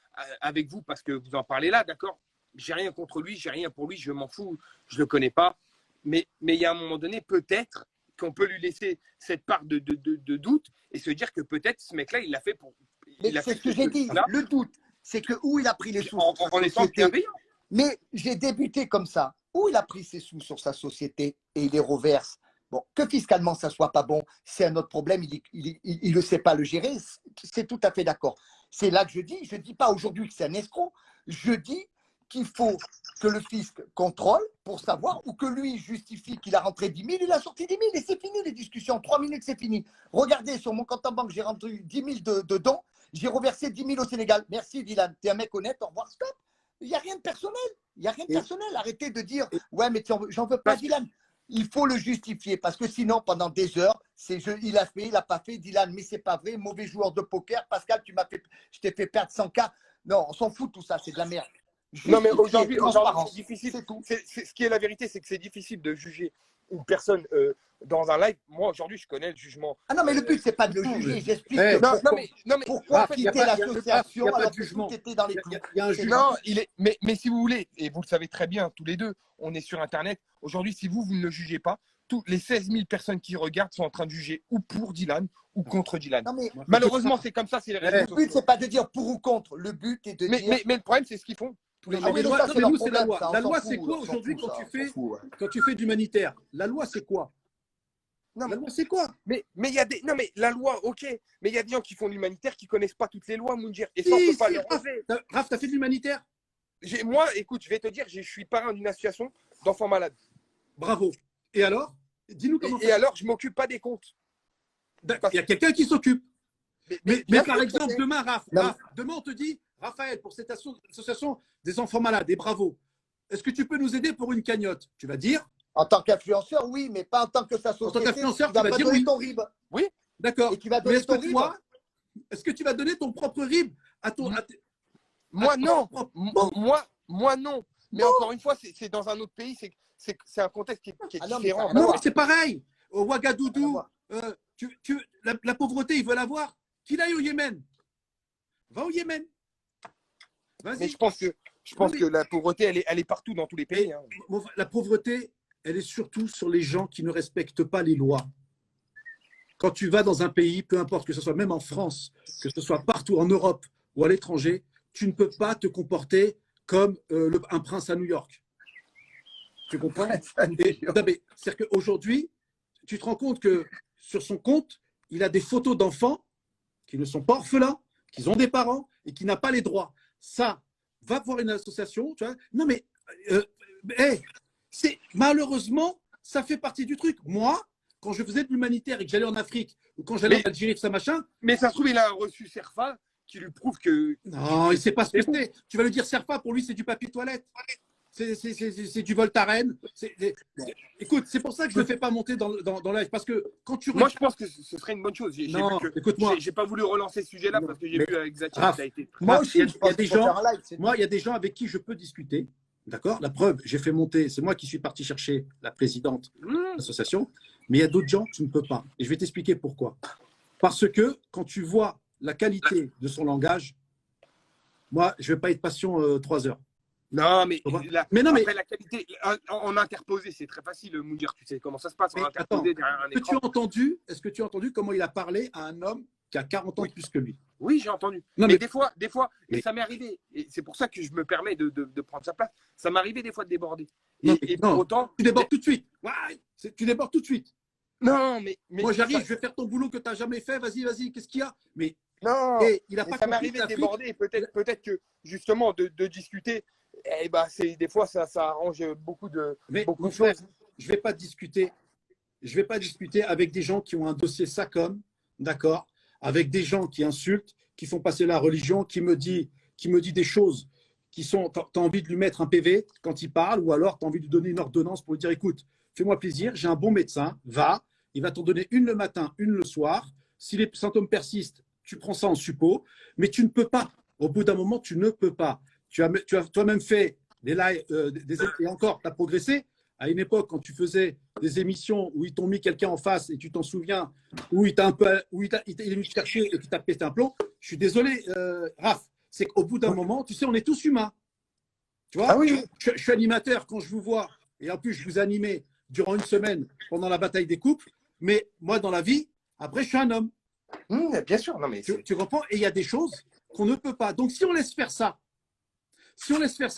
avec vous parce que vous en parlez là, d'accord? J'ai rien contre lui, j'ai rien pour lui, je m'en fous, je ne le connais pas. Mais il y a un moment donné, peut-être qu'on peut lui laisser cette part de doute et se dire que peut-être ce mec-là, il l'a fait pour. C'est ce que j'ai dit, le doute. C'est que où il a pris les sous en étant bienveillant. Mais j'ai débuté comme ça. Où il a pris ses sous sur sa société et il les reverse. Bon, que fiscalement ça soit pas bon, c'est un autre problème. Il ne sait pas le gérer. C'est tout à fait d'accord. C'est là que je dis pas aujourd'hui que c'est un escroc. Je dis qu'il faut que le fisc contrôle pour savoir, ou que lui justifie qu'il a rentré 10 000, il a sorti 10 000 et c'est fini les discussions. 3 minutes, c'est fini. Regardez, sur mon compte en banque, j'ai rentré 10 000 de dons, j'ai reversé 10 000 au Sénégal. Merci Dylan, tu es un mec honnête, au revoir, stop. Il n'y a rien de personnel. Il n'y a rien de personnel. Arrêtez de dire, ouais, mais j'en veux pas, Dylan. Il faut le justifier parce que sinon, pendant des heures, il a fait, il n'a pas fait, Dylan, mais c'est pas vrai, mauvais joueur de poker. Pascal, je t'ai fait perdre 100K. Non, on s'en fout tout ça, c'est de la merde. Non, mais aujourd'hui, c'est difficile. Ce qui est la vérité, c'est que c'est difficile de juger une personne dans un live, moi aujourd'hui je connais le jugement. Ah non, mais le but, c'est pas de le juger. J'explique il pourquoi y a quitter l'association alors que tout était dans les clous. Il y a un jugement. Non, mais si vous voulez, et vous le savez très bien, tous les deux, on est sur Internet. Aujourd'hui, si vous ne le jugez pas, toutes les 16 000 personnes qui regardent sont en train de juger ou pour Dylan ou contre Dylan. Non, mais Malheureusement, c'est comme ça, c'est les réseaux sociaux. le but, c'est pas de dire pour ou contre. Le but est de dire. Mais le problème, c'est ce qu'ils font. Mais nous, c'est la loi. La loi, c'est quoi aujourd'hui quand tu fais de l'humanitaire? La loi, c'est quoi? Non, la loi, c'est quoi? Mais il y a des. Non, mais la loi, ok. Mais il y a des gens qui font de l'humanitaire qui ne connaissent pas toutes les lois, Moundir. Et ça, on ne peut pas leur enlever. Raph, t'as fait de l'humanitaire? Moi, écoute, je vais te dire, je suis parrain d'une association d'enfants malades. Bravo. Et alors? Dis-nous comment. Et alors, je ne m'occupe pas des comptes. Il y a quelqu'un qui s'occupe. Mais par exemple, demain, demain, on te dit, Raphaël, pour cette association des enfants malades, et bravo, est-ce que tu peux nous aider pour une cagnotte? Tu vas dire? En tant qu'influenceur, oui, mais pas en tant que sa société. En tant qu'influenceur, tu vas pas dire donner oui. ton RIB. Oui. D'accord. Et tu vas donner ton RIB. Est-ce que tu vas donner ton propre RIB à ton. Moi, non. Moi, non. Mais encore une fois, c'est dans un autre pays, c'est un contexte qui est différent. Non, mais c'est pareil. Au Ouagadougou, la pauvreté, ils veulent avoir. Qu'il aille au Yémen. Va au Yémen. Mais je pense que la pauvreté, elle est partout dans tous les pays. Hein. La pauvreté, elle est surtout sur les gens qui ne respectent pas les lois. Quand tu vas dans un pays, peu importe que ce soit même en France, que ce soit partout en Europe ou à l'étranger, tu ne peux pas te comporter comme un prince à New York. Tu comprends? C'est-à-dire qu'aujourd'hui, tu te rends compte que sur son compte, il a des photos d'enfants qui ne sont pas orphelins, qui ont des parents et qui n'ont pas les droits. Ça, va voir une association. Tu vois. Non, mais malheureusement, ça fait partie du truc. Moi, quand je faisais de l'humanitaire et que j'allais en Afrique ou quand j'allais en Algérie, tout ça, machin. Mais ça se trouve, il a reçu Serfa qui lui prouve que. Non, il ne sait pas ce que c'est. Tu vas lui dire Serfa, pour lui, c'est du papier toilette. C'est du Voltaren. Écoute, c'est pour ça que je ne le fais pas monter dans live. Parce que quand tu. Moi, je pense que ce serait une bonne chose. Non, écoute-moi. J'ai pas voulu relancer ce sujet-là parce que j'ai vu avec Zati, ça a été. Moi aussi, il y a des gens avec qui je peux discuter. D'accord? La preuve, j'ai fait monter, c'est moi qui suis parti chercher la présidente de l'association, mais il y a d'autres gens qui ne peuvent pas. Et je vais t'expliquer pourquoi. Parce que quand tu vois la qualité de son langage, moi, je ne vais pas être patient 3 heures. Non, mais, après, la qualité, en interposé, c'est très facile, Moundir, tu sais comment ça se passe. Est-ce que tu as entendu comment il a parlé à un homme qui a 40 ans de plus que lui? Oui, j'ai entendu. Non, mais des fois, et ça m'est arrivé, et c'est pour ça que je me permets de prendre sa place, ça m'est arrivé des fois de déborder. Pour autant, tu débordes tout de suite. Tu débordes tout de suite. Non, mais moi j'arrive, je vais faire ton boulot que tu n'as jamais fait, vas-y, qu'est-ce qu'il y a? Mais non, il a pas ça m'est arrivé de déborder, peut-être que justement de discuter, des fois ça arrange beaucoup de choses. Je vais pas discuter avec des gens qui ont un dossier SACOM, d'accord, avec des gens qui insultent, qui font passer la religion, qui me dit des choses qui sont, tu as envie de lui mettre un PV quand il parle, ou alors tu as envie de lui donner une ordonnance pour lui dire écoute, fais-moi plaisir, j'ai un bon médecin, il va t'en donner une le matin, une le soir. Si les symptômes persistent, tu prends ça en suppos, mais tu ne peux pas. Au bout d'un moment, tu ne peux pas. Tu as toi-même fait des lives, et encore, tu as progressé. À une époque, quand tu faisais des émissions où ils t'ont mis quelqu'un en face et tu t'en souviens, où il est venu te chercher et qui t'a pété un plomb, je suis désolé, Raph, c'est qu'au bout d'un moment, tu sais, on est tous humains. Tu vois, je suis animateur quand je vous vois, et en plus, je vous ai animé durant une semaine pendant la bataille des couples, mais moi, dans la vie, après, je suis un homme. Bien sûr, non, mais tu comprends? Et il y a des choses qu'on ne peut pas. Donc, si on laisse faire ça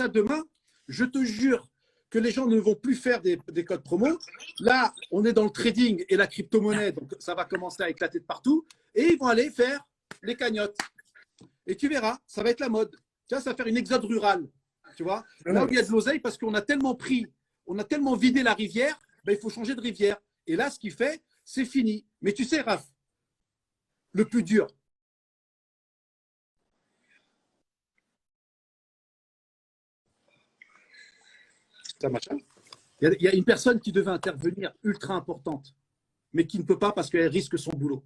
demain, je te jure que les gens ne vont plus faire des codes promo. Là, on est dans le trading et la crypto-monnaie, donc ça va commencer à éclater de partout. Et ils vont aller faire les cagnottes. Et tu verras, ça va être la mode. Tu vois, ça va faire une exode rurale. Tu vois, là où il y a de l'oseille, parce qu'on a tellement vidé la rivière, il faut changer de rivière. Et là, ce qu'il fait, c'est fini. Mais tu sais, Raph, le plus dur, il y a une personne qui devait intervenir ultra importante, mais qui ne peut pas parce qu'elle risque son boulot.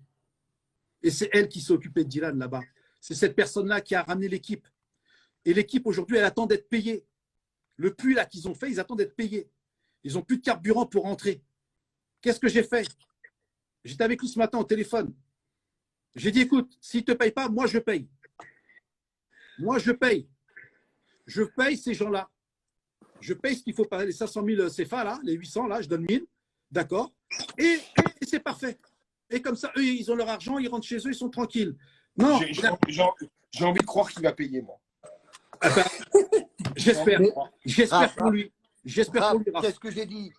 Et c'est elle qui s'est occupée de Dylan là-bas. C'est cette personne-là qui a ramené l'équipe. Et l'équipe, aujourd'hui, elle attend d'être payée. Le puits là qu'ils ont fait, ils attendent d'être payés. Ils n'ont plus de carburant pour rentrer. Qu'est-ce que j'ai fait? J'étais avec lui ce matin au téléphone. J'ai dit, écoute, s'il ne te paye pas, moi je paye. Moi je paye. Je paye ces gens-là. Je paye ce qu'il faut payer, les 500 000 CFA, là, les 800, là, je donne 1000. D'accord? Et c'est parfait. Et comme ça, eux, ils ont leur argent, ils rentrent chez eux, ils sont tranquilles. Non. J'ai envie de croire qu'il va payer, moi. Ah ben, j'espère pour lui. J'espère pour lui. Qu'est-ce que j'ai dit?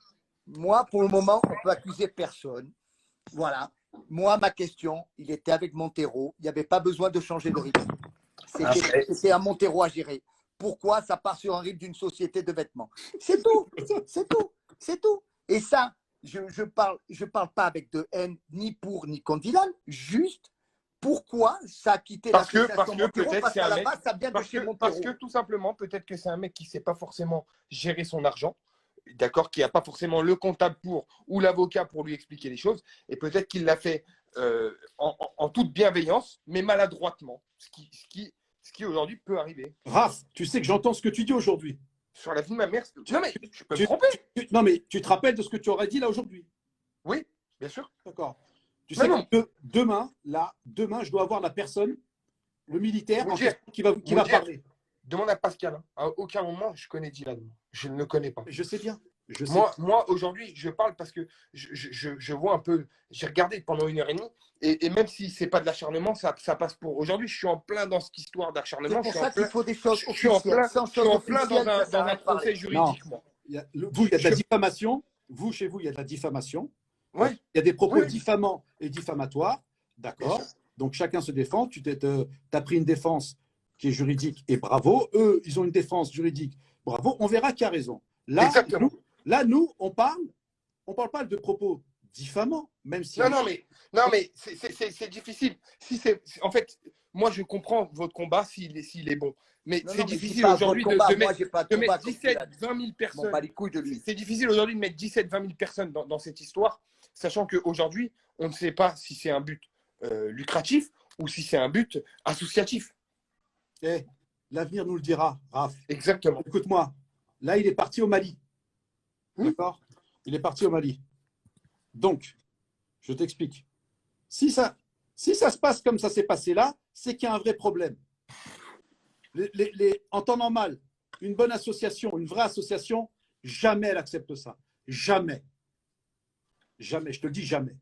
Moi, pour le moment, on ne peut accuser personne. Voilà. Moi, ma question, il était avec Montero. Il n'y avait pas besoin de changer de rythme. C'était à Montero à gérer. Pourquoi ça part sur un rythme d'une société de vêtements? C'est tout. C'est tout. C'est tout. Et ça, je ne parle pas avec de haine, ni pour, ni contre Dylan. Juste, pourquoi ça a quitté l'association Montero? Parce qu'à la base, ça vient de chez Montero. Parce que tout simplement, peut-être que c'est un mec qui ne sait pas forcément gérer son argent. D'accord, qui n'a pas forcément le comptable ou l'avocat pour lui expliquer les choses, et peut-être qu'il l'a fait en toute bienveillance, mais maladroitement, ce qui aujourd'hui peut arriver. Raph, tu sais que j'entends ce que tu dis aujourd'hui. Sur la vie de ma mère, non mais je peux me tromper. Non mais tu te rappelles de ce que tu aurais dit là aujourd'hui? Oui, bien sûr. D'accord. Tu sais que demain, je dois avoir la personne, le militaire, qui va parler. Demande à Pascal. Hein. À aucun moment, je connais Dylan. Je ne le connais pas. Je sais bien. Moi aujourd'hui, je parle parce que je vois un peu. J'ai regardé pendant 1h30 et même si c'est pas de l'acharnement, ça passe pour. Aujourd'hui, je suis en plein dans cette histoire d'acharnement. C'est pour ça qu'il faut des choses je suis en plein dans un procès juridique. Moi. Il y a de la diffamation. Chez vous, il y a de la diffamation. Ouais. Il y a des propos diffamants et diffamatoires. D'accord. Donc chacun se défend. Tu as pris une défense qui est juridique, et bravo. Eux, ils ont une défense juridique, bravo. On verra qui a raison. Là, nous, on parle pas de propos diffamants, même si… Non, mais c'est difficile. En fait, moi, je comprends votre combat s'il est bon. Mais c'est difficile aujourd'hui de mettre 17, 20 000 personnes. C'est difficile aujourd'hui de mettre 17, 20 000 personnes dans cette histoire, sachant qu'aujourd'hui, on ne sait pas si c'est un but lucratif ou si c'est un but associatif. L'avenir nous le dira, Raph. Exactement. Écoute-moi, là, il est parti au Mali. D'accord? Il est parti au Mali. Donc, je t'explique. Si ça se passe comme ça s'est passé là, c'est qu'il y a un vrai problème. En temps normal, une bonne association, une vraie association, jamais elle accepte ça. Jamais. Jamais, je te le dis jamais.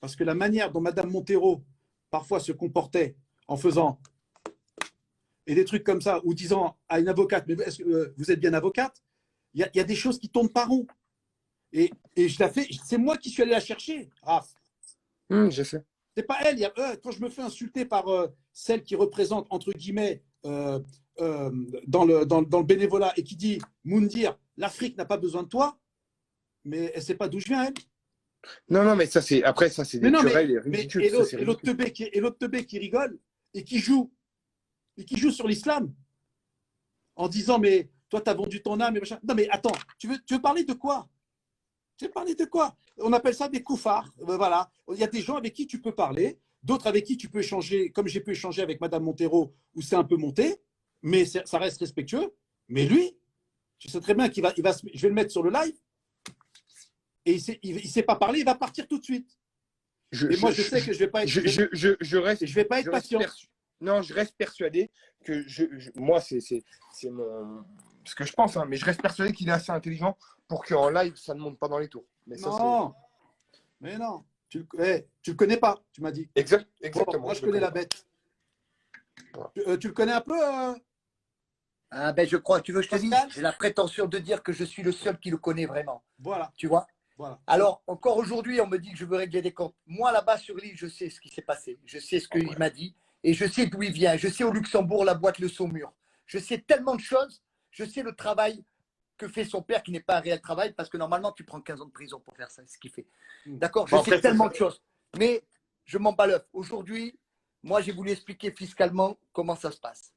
Parce que la manière dont Madame Montero parfois se comportait en faisant et des trucs comme ça, ou disant à une avocate, mais est-ce que vous êtes bien avocate? Il y a des choses qui tournent pas rond. Et je la fais, c'est moi qui suis allé la chercher, Raph. Je sais. C'est pas elle. Quand je me fais insulter par celle qui représente, entre guillemets, dans le bénévolat et qui dit, Moundir, l'Afrique n'a pas besoin de toi, mais elle ne sait pas d'où je viens, elle. Non, mais ça, c'est des querelles et ridicules. Et l'autre teubé qui rigole et qui joue sur l'islam en disant, mais toi, tu as vendu ton âme et machin. Non, mais attends, tu veux parler de quoi? Tu veux parler de quoi? On appelle ça des koufars. Voilà. Il y a des gens avec qui tu peux parler, d'autres avec qui tu peux échanger, comme j'ai pu échanger avec Madame Montero, où c'est un peu monté, mais ça reste respectueux. Mais lui, tu sais très bien je vais le mettre sur le live, et il ne sait pas parler, il va partir tout de suite. Moi, je sais que je ne vais pas être, je vais pas être patient. Non, je reste persuadé que moi, c'est ce que je pense, hein, mais je reste persuadé qu'il est assez intelligent pour qu'en live, ça ne monte pas dans les tours. Mais mais non, tu le connais pas, tu m'as dit. Exactement. Bon, moi, je connais la bête. Tu le connais un peu je crois, tu veux que je te dise, j'ai la prétention de dire que je suis le seul qui le connaît vraiment. Voilà. Tu vois? Voilà. Alors, encore aujourd'hui, on me dit que je veux régler des comptes. Moi, là-bas sur l'île, je sais ce qui s'est passé. Je sais ce qu'il m'a dit. Et je sais d'où il vient. Je sais au Luxembourg, la boîte Le Saumur. Je sais tellement de choses. Je sais le travail que fait son père, qui n'est pas un réel travail, parce que normalement, tu prends 15 ans de prison pour faire ça, c'est ce qu'il fait. D'accord? Je sais tellement de choses. Mais je m'en bats l'œuf. Aujourd'hui, moi, j'ai voulu expliquer fiscalement comment ça se passe.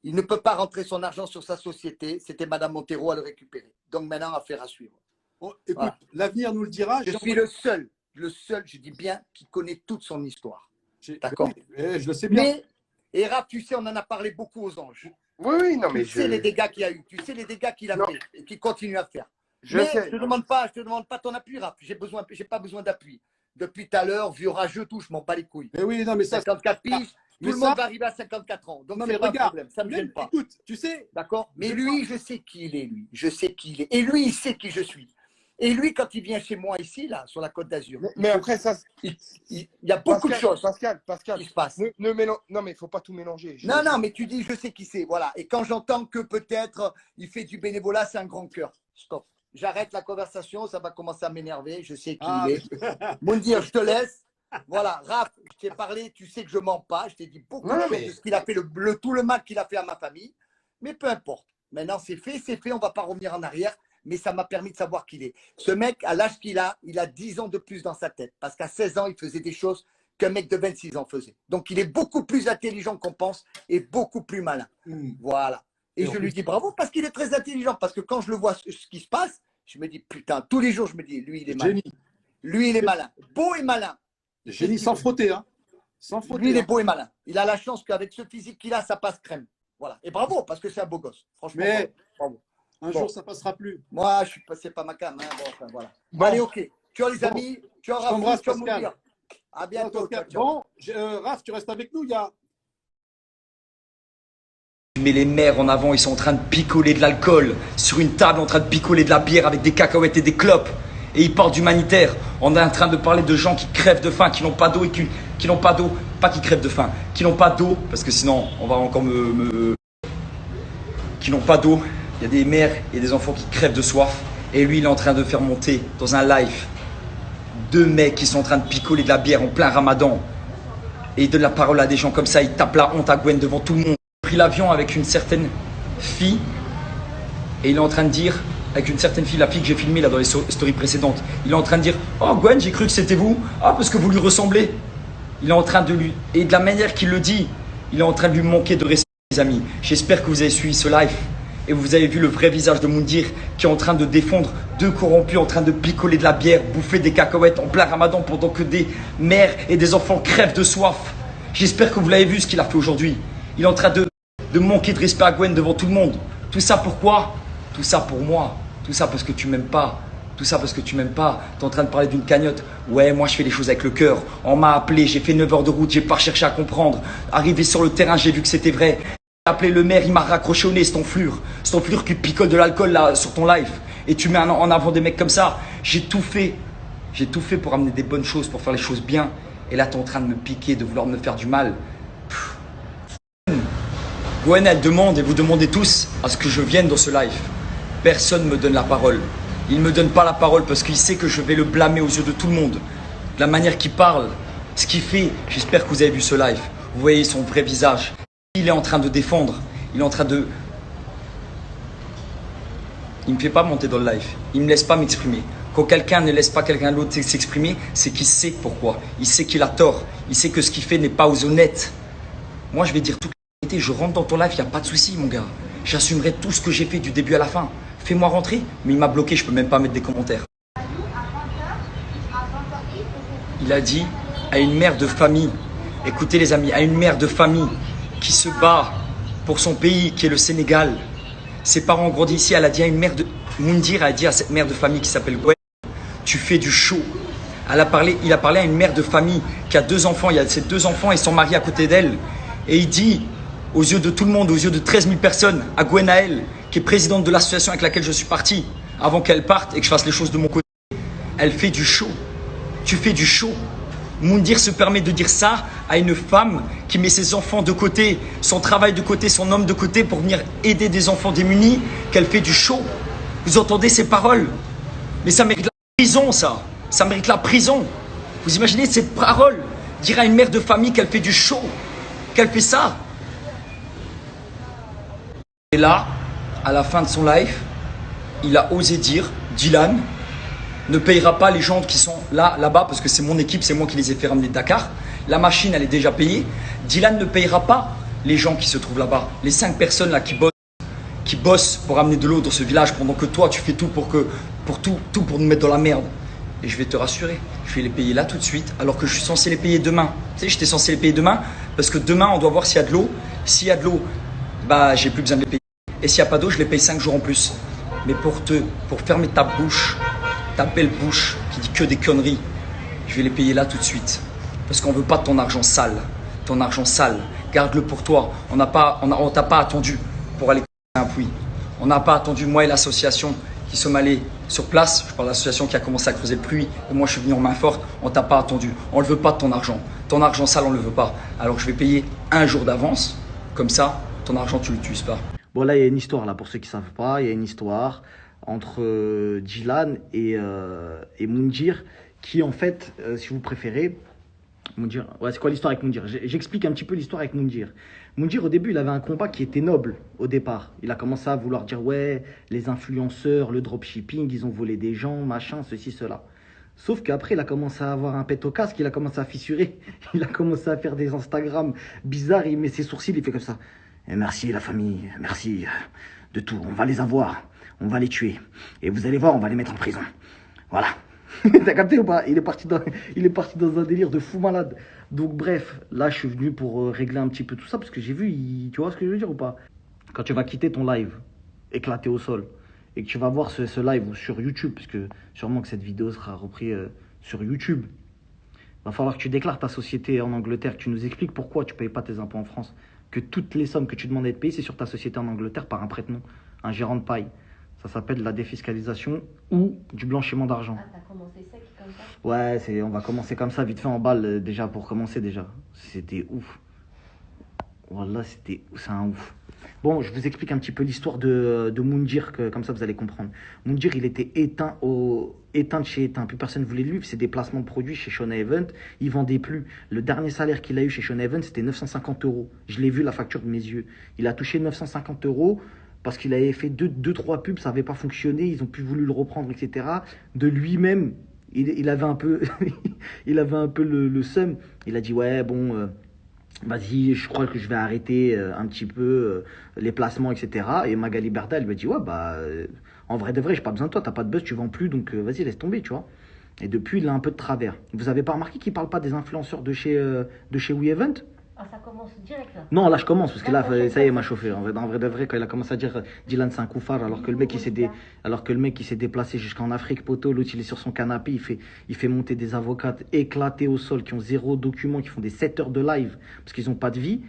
Il ne peut pas rentrer son argent sur sa société. C'était Madame Montero à le récupérer. Donc maintenant, affaire à suivre. Écoute, voilà. L'avenir nous le dira. Je suis le seul, je dis bien, qui connaît toute son histoire. D'accord? Je le sais bien. Mais, et Raph, tu sais, on en a parlé beaucoup aux anges. Oui, non, mais tu sais les dégâts qu'il a eu, tu sais les dégâts qu'il a fait et qu'il continue à faire. Je ne te demande pas ton appui, Raph. J'ai pas besoin d'appui. Depuis tout à l'heure, vieux rageux, tout, je m'en bats les couilles. Mais oui, non, mais ça. 54 piges, tout le monde va arriver à 54 ans. Donc, c'est pas un problème. Ça ne me gêne pas. Écoute, tu sais. D'accord. Mais lui, je sais qui il est, lui. Je sais qui il est. Et lui, il sait qui je suis. Et lui, quand il vient chez moi ici, là, sur la Côte d'Azur, mais après, ça. Il y a beaucoup de choses Pascal, qui se passent. non, mais il ne faut pas tout mélanger. Non, mais tu dis, je sais qui c'est. Voilà. Et quand j'entends que peut-être il fait du bénévolat, c'est un grand cœur. Stop. J'arrête la conversation, ça va commencer à m'énerver. Je sais qui il est. Moundir, je te laisse. Voilà, Raph, je t'ai parlé, tu sais que je mens pas. Je t'ai dit beaucoup de choses de ce qu'il a fait, tout le mal qu'il a fait à ma famille. Mais peu importe. Maintenant, c'est fait. On ne va pas revenir en arrière. Mais ça m'a permis de savoir qui il est. Ce mec, à l'âge qu'il a, il a 10 ans de plus dans sa tête. Parce qu'à 16 ans, il faisait des choses qu'un mec de 26 ans faisait. Donc, il est beaucoup plus intelligent qu'on pense et beaucoup plus malin. Voilà. Et je lui dis bravo parce qu'il est très intelligent. Parce que quand je le vois, ce qui se passe, je me dis, putain, tous les jours, je me dis, lui, il est malin. Lui, il est malin. Beau et malin. Génie sans frotter, hein. Sans frotter. Lui, il est beau et malin. Il a la chance qu'avec ce physique qu'il a, ça passe crème. Voilà. Et bravo, parce que c'est un beau gosse. Franchement, mais bravo. Un jour, ça passera plus. Moi, c'est pas ma cam. Hein. Bon, enfin, voilà. Bon, allez, ok. Tu as les amis, tu as Raph, tu as Moundir. À bientôt. Bon, Raph, tu restes avec nous. Il y a. Mais les mères en avant, ils sont en train de picoler de l'alcool sur une table, en train de picoler de la bière avec des cacahuètes et des clopes. Et ils parlent d'humanitaire. On est en train de parler de gens qui crèvent de faim, qui n'ont pas d'eau et qui n'ont pas d'eau. Pas qui crèvent de faim, qui n'ont pas d'eau, parce que sinon, on va encore qui n'ont pas d'eau. Il y a des mères et des enfants qui crèvent de soif. Et lui, il est en train de faire monter dans un live 2 mecs qui sont en train de picoler de la bière en plein ramadan. Et il donne la parole à des gens comme ça. Il tape la honte à Gwen devant tout le monde. Il a pris l'avion avec une certaine fille. Et il est en train de dire, avec une certaine fille, la fille que j'ai filmée là dans les stories précédentes. Il est en train de dire, oh Gwen, j'ai cru que c'était vous. Ah, parce que vous lui ressemblez. Il est en train de lui... Et de la manière qu'il le dit, il est en train de lui manquer de respect, les amis. J'espère que vous avez suivi ce live. Et vous avez vu le vrai visage de Moundir qui est en train de défendre 2 corrompus, en train de picoler de la bière, bouffer des cacahuètes en plein ramadan pendant que des mères et des enfants crèvent de soif. J'espère que vous l'avez vu ce qu'il a fait aujourd'hui. Il est en train de manquer de respect à Gwen devant tout le monde. Tout ça pourquoi? Tout ça pour moi. Tout ça parce que tu m'aimes pas. Tout ça parce que tu m'aimes pas. Tu es en train de parler d'une cagnotte. Ouais, moi je fais les choses avec le cœur. On m'a appelé, j'ai fait 9 heures de route, j'ai pas cherché à comprendre. Arrivé sur le terrain, j'ai vu que c'était vrai. J'ai appelé le maire, il m'a raccroché au nez, c'est ton fleur qui picole de l'alcool là sur ton live. Et tu mets en avant des mecs comme ça. J'ai tout fait pour amener des bonnes choses, pour faire les choses bien. Et là, tu es en train de me piquer, de vouloir me faire du mal. Gwen, elle demande, et vous demandez tous, à ce que je vienne dans ce live. Personne ne me donne la parole. Il ne me donne pas la parole parce qu'il sait que je vais le blâmer aux yeux de tout le monde. De la manière qu'il parle, ce qu'il fait, j'espère que vous avez vu ce live. Vous voyez son vrai visage. Il est en train de défendre. Il est en train de... Il ne me fait pas monter dans le live. Il ne me laisse pas m'exprimer. Quand quelqu'un ne laisse pas quelqu'un d'autre s'exprimer, c'est qu'il sait pourquoi. Il sait qu'il a tort. Il sait que ce qu'il fait n'est pas honnête. Moi, je vais dire toute la vérité. Je rentre dans ton live, il n'y a pas de souci, mon gars. J'assumerai tout ce que j'ai fait du début à la fin. Fais-moi rentrer. Mais il m'a bloqué, je ne peux même pas mettre des commentaires. Il a dit à une mère de famille, écoutez les amis, à une mère de famille qui se bat pour son pays, qui est le Sénégal. Ses parents ont grandi ici. Elle a dit à une mère de... Moundir a dit à cette mère de famille qui s'appelle Gwen, tu fais du show. Il a parlé à une mère de famille qui a 2 enfants. Il y a ses 2 enfants et son mari à côté d'elle. Et il dit, aux yeux de tout le monde, aux yeux de 13 000 personnes, à Gwen Naël, qui est présidente de l'association avec laquelle je suis parti, avant qu'elle parte et que je fasse les choses de mon côté, elle fait du show. Tu fais du show. Moundir se permet de dire ça à une femme qui met ses enfants de côté, son travail de côté, son homme de côté pour venir aider des enfants démunis, qu'elle fait du show. Vous entendez ces paroles? Mais ça mérite la prison, ça. Ça mérite la prison. Vous imaginez ces paroles? Dire à une mère de famille qu'elle fait du show, qu'elle fait ça. Et là, à la fin de son live, il a osé dire, Dylan ne payera pas les gens qui sont là-bas, parce que c'est mon équipe, c'est moi qui les ai fait ramener de Dakar. La machine, elle est déjà payée. Dylan ne payera pas les gens qui se trouvent là-bas. Les 5 personnes là qui bossent pour amener de l'eau dans ce village, pendant que toi, tu fais tout pour nous mettre dans la merde. Et je vais te rassurer, je vais les payer là tout de suite, alors que je suis censé les payer demain. Tu sais, j'étais censé les payer demain, parce que demain, on doit voir s'il y a de l'eau. S'il y a de l'eau, bah, j'ai plus besoin de les payer. Et s'il n'y a pas d'eau, je les paye 5 jours en plus. Mais pour fermer ta bouche, ta belle bouche qui dit que des conneries, je vais les payer là tout de suite. Parce qu'on veut pas de ton argent sale. Ton argent sale, garde-le pour toi. On t'a pas attendu pour aller un puits. On n'a pas attendu, moi et l'association qui sommes allés sur place. Je parle de l'association qui a commencé à creuser le puits. Et moi, je suis venu en main forte. On t'a pas attendu. On ne le veut pas de ton argent. Ton argent sale, on ne le veut pas. Alors, je vais payer un jour d'avance. Comme ça, ton argent, tu ne l'utilises pas. Bon, là, il y a une histoire, là, pour ceux qui ne savent pas. Il y a une histoire entre Dylan et Moundir qui, en fait, si vous préférez, Moundir, ouais, c'est quoi l'histoire avec Moundir? J'explique un petit peu l'histoire avec Moundir. Moundir, au début, il avait un combat qui était noble, au départ. Il a commencé à vouloir dire, ouais, les influenceurs, le dropshipping, ils ont volé des gens, machin, ceci, cela. Sauf qu'après, il a commencé à avoir un pet au casque, il a commencé à fissurer, il a commencé à faire des Instagram bizarres, il met ses sourcils, il fait comme ça. Et merci la famille, merci de tout, on va les avoir, on va les tuer. Et vous allez voir, on va les mettre en prison. Voilà. T'as capté ou pas? Il est parti dans un délire de fou malade. Donc bref, là je suis venu pour régler un petit peu tout ça parce que j'ai vu, tu vois ce que je veux dire ou pas? Quand tu vas quitter ton live, éclaté au sol, et que tu vas voir ce live sur YouTube, parce que sûrement que cette vidéo sera reprise sur YouTube, va falloir que tu déclares ta société en Angleterre, que tu nous expliques pourquoi tu ne payes pas tes impôts en France, que toutes les sommes que tu demandes à être payées, c'est sur ta société en Angleterre par un prête-nom, un gérant de paille. Ça s'appelle la défiscalisation ou du blanchiment d'argent. Ah, t'as commencé sec comme ça? Ouais, on va commencer comme ça, vite fait en balle, déjà, pour commencer déjà. C'était ouf. Voilà, c'est un ouf. Bon, je vous explique un petit peu l'histoire de Moundir, comme ça vous allez comprendre. Moundir, il était éteint de chez éteint. Plus personne ne voulait de lui. C'est des placements de produits chez Shona Event. Il vendait plus. Le dernier salaire qu'il a eu chez Shona Event, c'était 950 €. Je l'ai vu, la facture de mes yeux. Il a touché 950 € parce qu'il avait fait deux, trois pubs, ça n'avait pas fonctionné. Ils ont plus voulu le reprendre, etc. De lui-même, il avait un peu, il avait un peu le seum. Il a dit, ouais, bon... vas-y, je crois que je vais arrêter un petit peu les placements, etc. Et Magali Berda, elle lui a dit, ouais, en vrai de vrai, j'ai pas besoin de toi, t'as pas de buzz, tu vends plus, donc vas-y, laisse tomber, tu vois. Et depuis, il a un peu de travers. Vous avez pas remarqué qu'il parle pas des influenceurs de chez WeEvent? Ah, ça commence direct là? Non, là je commence, parce que là, ça y est, il m'a chauffé. En vrai de vrai, quand il a commencé à dire Dylan c'est un koufar, alors que le mec il s'est déplacé jusqu'en Afrique, poteau, l'autre il est sur son canapé, il fait monter des avocates éclatées au sol, qui ont zéro document, qui font des 7 heures de live, parce qu'ils n'ont pas de vie.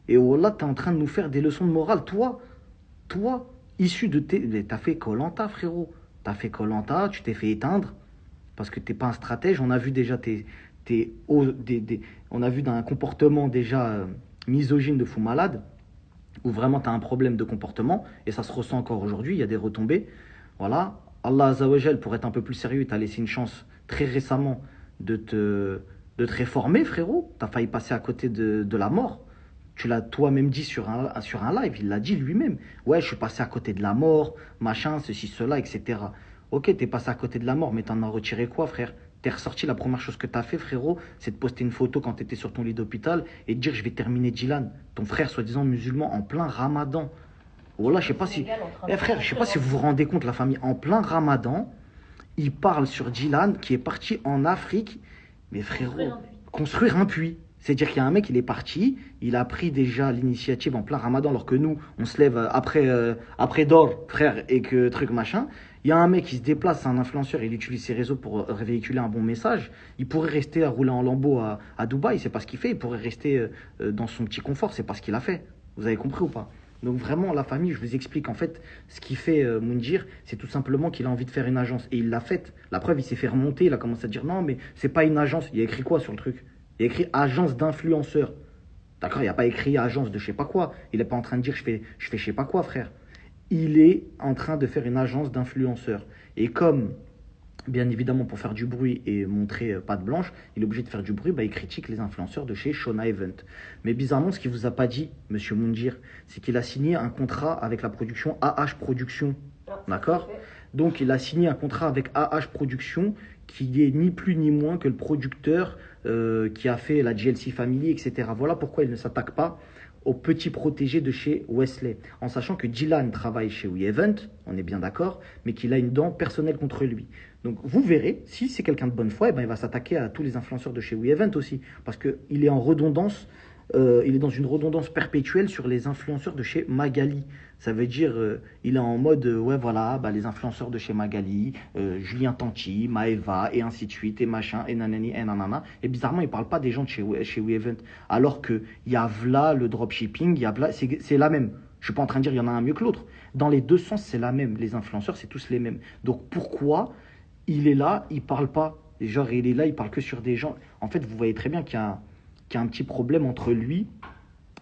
Et oh là, t'es en train de nous faire des leçons de morale. Toi, issu de t'as fait Koh Lanta, frérot. T'as fait Koh Lanta, tu t'es fait éteindre, parce que t'es pas un stratège. On a vu déjà on a vu d'un comportement déjà misogyne de fou malade, où vraiment tu as un problème de comportement, et ça se ressent encore aujourd'hui, il y a des retombées. Voilà, Allah Azzawajal, pour être un peu plus sérieux, t'a laissé une chance très récemment de te réformer, frérot. Tu as failli passer à côté de la mort. Tu l'as toi-même dit sur un live, il l'a dit lui-même. Ouais, je suis passé à côté de la mort, machin, ceci, cela, etc. Ok, t'es passé à côté de la mort, mais t'en as retiré quoi, frère? T'es ressorti, la première chose que t'as fait, frérot, c'est de poster une photo quand t'étais sur ton lit d'hôpital et de dire je vais terminer Dylan, ton frère soi-disant musulman, en plein ramadan. Voilà, je sais pas si... frère, je sais pas si vous vous rendez compte, la famille, en plein ramadan, il parle sur Dylan qui est parti en Afrique, mais frérot, construire un puits. C'est-à-dire qu'il y a un mec, il est parti, il a pris déjà l'initiative en plein ramadan, alors que nous, on se lève après d'or, frère, et que truc machin. Il y a un mec qui se déplace, c'est un influenceur, il utilise ses réseaux pour véhiculer un bon message. Il pourrait rester à rouler en lambeau à Dubaï, c'est pas ce qu'il fait. Il pourrait rester dans son petit confort, c'est pas ce qu'il a fait. Vous avez compris ou pas? Donc vraiment, la famille, je vous explique. En fait, ce qu'il fait Moundir, c'est tout simplement qu'il a envie de faire une agence. Et il l'a faite. La preuve, il s'est fait remonter, il a commencé à dire non, mais c'est pas une agence. Il y a écrit quoi sur le truc? Il y a écrit agence d'influenceurs. D'accord, il n'y a pas écrit agence de je sais pas quoi. Il n'est pas en train de dire je fais je sais pas quoi, frère. Il est en train de faire une agence d'influenceurs. Et comme, bien évidemment, pour faire du bruit et montrer patte blanche, il est obligé de faire du bruit, il critique les influenceurs de chez Shona Event. Mais bizarrement, ce qu'il ne vous a pas dit, monsieur Moundir, c'est qu'il a signé un contrat avec la production AH Production. D'accord? Donc, il a signé un contrat avec AH Production qui est ni plus ni moins que le producteur qui a fait la GLC Family, etc. Voilà pourquoi il ne s'attaque pas aux petits protégés de chez Wesley, en sachant que Dylan travaille chez WeEvent, on est bien d'accord, mais qu'il a une dent personnelle contre lui. Donc vous verrez, si c'est quelqu'un de bonne foi, il va s'attaquer à tous les influenceurs de chez WeEvent aussi, parce qu'il est en redondance il est dans une redondance perpétuelle sur les influenceurs de chez Magali. Ça veut dire, il est en mode, ouais, voilà, bah, les influenceurs de chez Magali, Julien Tanti, Maeva, et ainsi de suite, et machin, et nanani, et nanana. Et bizarrement, il parle pas des gens de chez WeEvent. Alors qu'il y a Vla, le dropshipping, il y a Vla, c'est la même. Je suis pas en train de dire il y en a un mieux que l'autre. Dans les deux sens, c'est la même. Les influenceurs, c'est tous les mêmes. Donc pourquoi il est là, il parle pas? Genre, il est là, il parle que sur des gens. En fait, vous voyez très bien qu'il y a un petit problème entre lui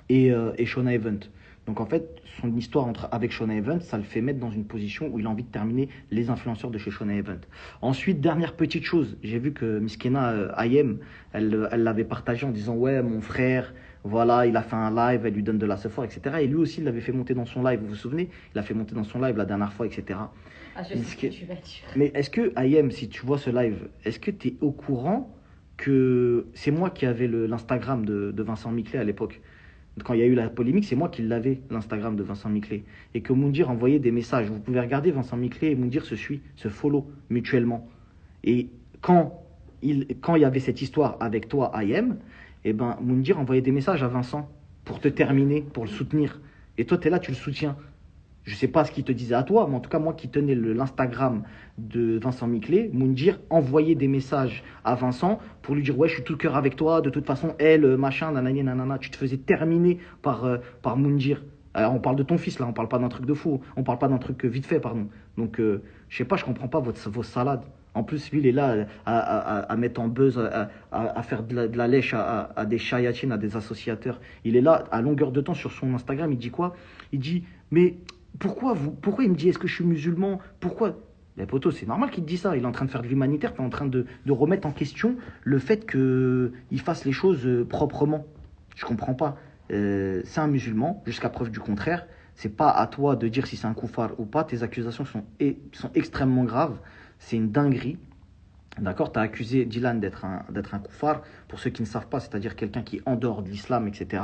et Shona Event. Donc en fait, son histoire avec Shona Event, ça le fait mettre dans une position où il a envie de terminer les influenceurs de chez Shona Event. Ensuite, dernière petite chose, j'ai vu que Miskena Ayem, elle l'avait partagé en disant ouais, mon frère, voilà, il a fait un live, elle lui donne de la sephora, etc. Et lui aussi, il l'avait fait monter dans son live, vous vous souvenez? Il a fait monter dans son live la dernière fois, etc. Ah, je sais ce que tu vas dire. Mais est-ce que, Ayem, si tu vois ce live, est-ce que tu es au courant que c'est moi qui avais l'Instagram de Vincent Miclet à l'époque? Quand il y a eu la polémique, c'est moi qui l'avais, l'Instagram de Vincent Miclet. Et que Moundir envoyait des messages. Vous pouvez regarder, Vincent Miclet et Moundir se follow mutuellement. Et quand il y avait cette histoire avec toi, Ayem, eh ben, Moundir envoyait des messages à Vincent pour te terminer, pour le soutenir. Et toi, tu es là, tu le soutiens. Je ne sais pas ce qu'il te disait à toi, mais en tout cas, moi qui tenais l'Instagram de Vincent Miclet, Moundir envoyait des messages à Vincent pour lui dire ouais, je suis tout cœur avec toi, de toute façon, elle, machin, nanani, nanana, tu te faisais terminer par Moundir. Alors, on parle de ton fils là, on parle pas d'un truc de fou, on parle pas d'un truc vite fait, pardon. Donc, je sais pas, je comprends pas vos salades. En plus, lui, il est là à mettre en buzz, à faire de la lèche à des chayatines, à des associateurs. Il est là à longueur de temps sur son Instagram, il dit quoi? Il dit mais pourquoi il me dit est-ce que je suis musulman? Pourquoi? Mais poto, c'est normal qu'il te dise ça. Il est en train de faire de l'humanitaire, tu es en train de remettre en question le fait qu'il fasse les choses proprement. Je comprends pas. C'est un musulman, jusqu'à preuve du contraire. C'est pas à toi de dire si c'est un koufar ou pas. Tes accusations sont extrêmement graves. C'est une dinguerie. D'accord, tu as accusé Dylan d'être un koufar. Pour ceux qui ne savent pas, c'est-à-dire quelqu'un qui est en dehors de l'islam, etc.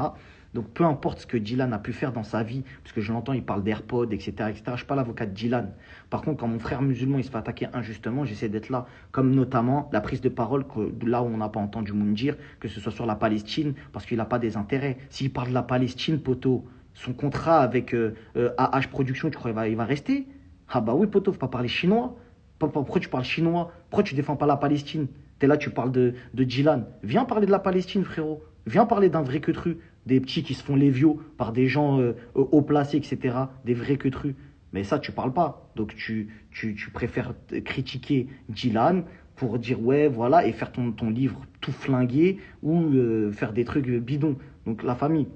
Donc peu importe ce que Dylan a pu faire dans sa vie, parce que je l'entends, il parle d'AirPod, etc., etc. Je ne suis pas l'avocat de Dylan. Par contre, quand mon frère musulman il se fait attaquer injustement, j'essaie d'être là. Comme notamment la prise de parole, là où on n'a pas entendu Moundir, que ce soit sur la Palestine, parce qu'il n'a pas des intérêts. S'il parle de la Palestine, poto, son contrat avec AH Production, tu crois qu'il va rester? Ah bah oui, poto, faut pas parler chinois. Pourquoi tu parles chinois? Pourquoi tu défends pas la Palestine? T'es là, tu parles de Dylan. Viens parler de la Palestine, frérot. Viens parler d'un vrai queutru. Des petits qui se font léviaux par des gens haut placés, etc. Des vrais queutrus. Mais ça, tu parles pas. Donc tu préfères critiquer Dylan pour dire ouais, voilà, et faire ton livre tout flingué ou faire des trucs bidons. Donc la famille,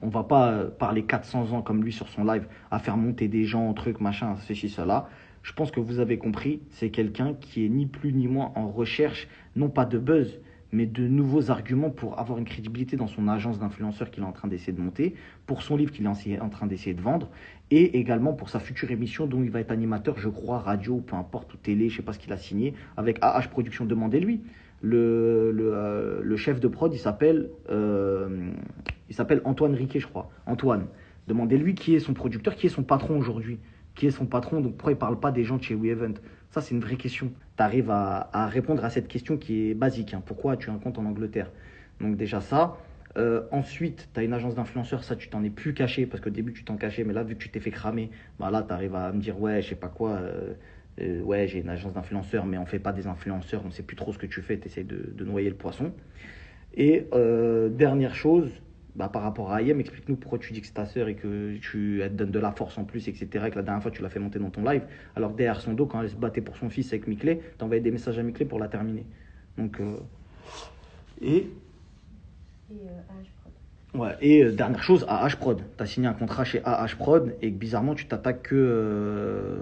on va pas parler 400 ans comme lui sur son live à faire monter des gens, trucs, machin, ceci, cela. Je pense que vous avez compris, c'est quelqu'un qui est ni plus ni moins en recherche, non pas de buzz, mais de nouveaux arguments pour avoir une crédibilité dans son agence d'influenceurs qu'il est en train d'essayer de monter, pour son livre qu'il est en train d'essayer de vendre, et également pour sa future émission dont il va être animateur, je crois, radio, peu importe, ou télé, je sais pas ce qu'il a signé, avec AH Production, demandez-lui. Le chef de prod, il s'appelle Antoine Riquet, je crois. Antoine. Demandez-lui qui est son producteur, qui est son patron aujourd'hui. Qui est son patron, donc pourquoi il ne parle pas des gens de chez WeEvent? Ça, c'est une vraie question. Tu arrives à répondre à cette question qui est basique. Hein. Pourquoi tu as un compte en Angleterre? Donc déjà ça. Ensuite, tu as une agence d'influenceurs, ça, tu t'en es plus caché, parce qu'au début, tu t'en cachais, mais là, vu que tu t'es fait cramer, bah là, tu arrives à me dire, ouais, je sais pas quoi, ouais, j'ai une agence d'influenceurs, mais on fait pas des influenceurs, on sait plus trop ce que tu fais, tu essaies de noyer le poisson. Et dernière chose, bah, par rapport à Ayem, explique-nous pourquoi tu dis que c'est ta sœur et que elle te donne de la force en plus, etc. Et que la dernière fois tu l'as fait monter dans ton live, alors que derrière son dos, quand elle se battait pour son fils avec Miclé, t'envoyais des messages à Miclé pour la terminer. Donc, et ouais, et dernière chose, AH Prod. Tu as signé un contrat chez AH Prod et que bizarrement tu t'attaques que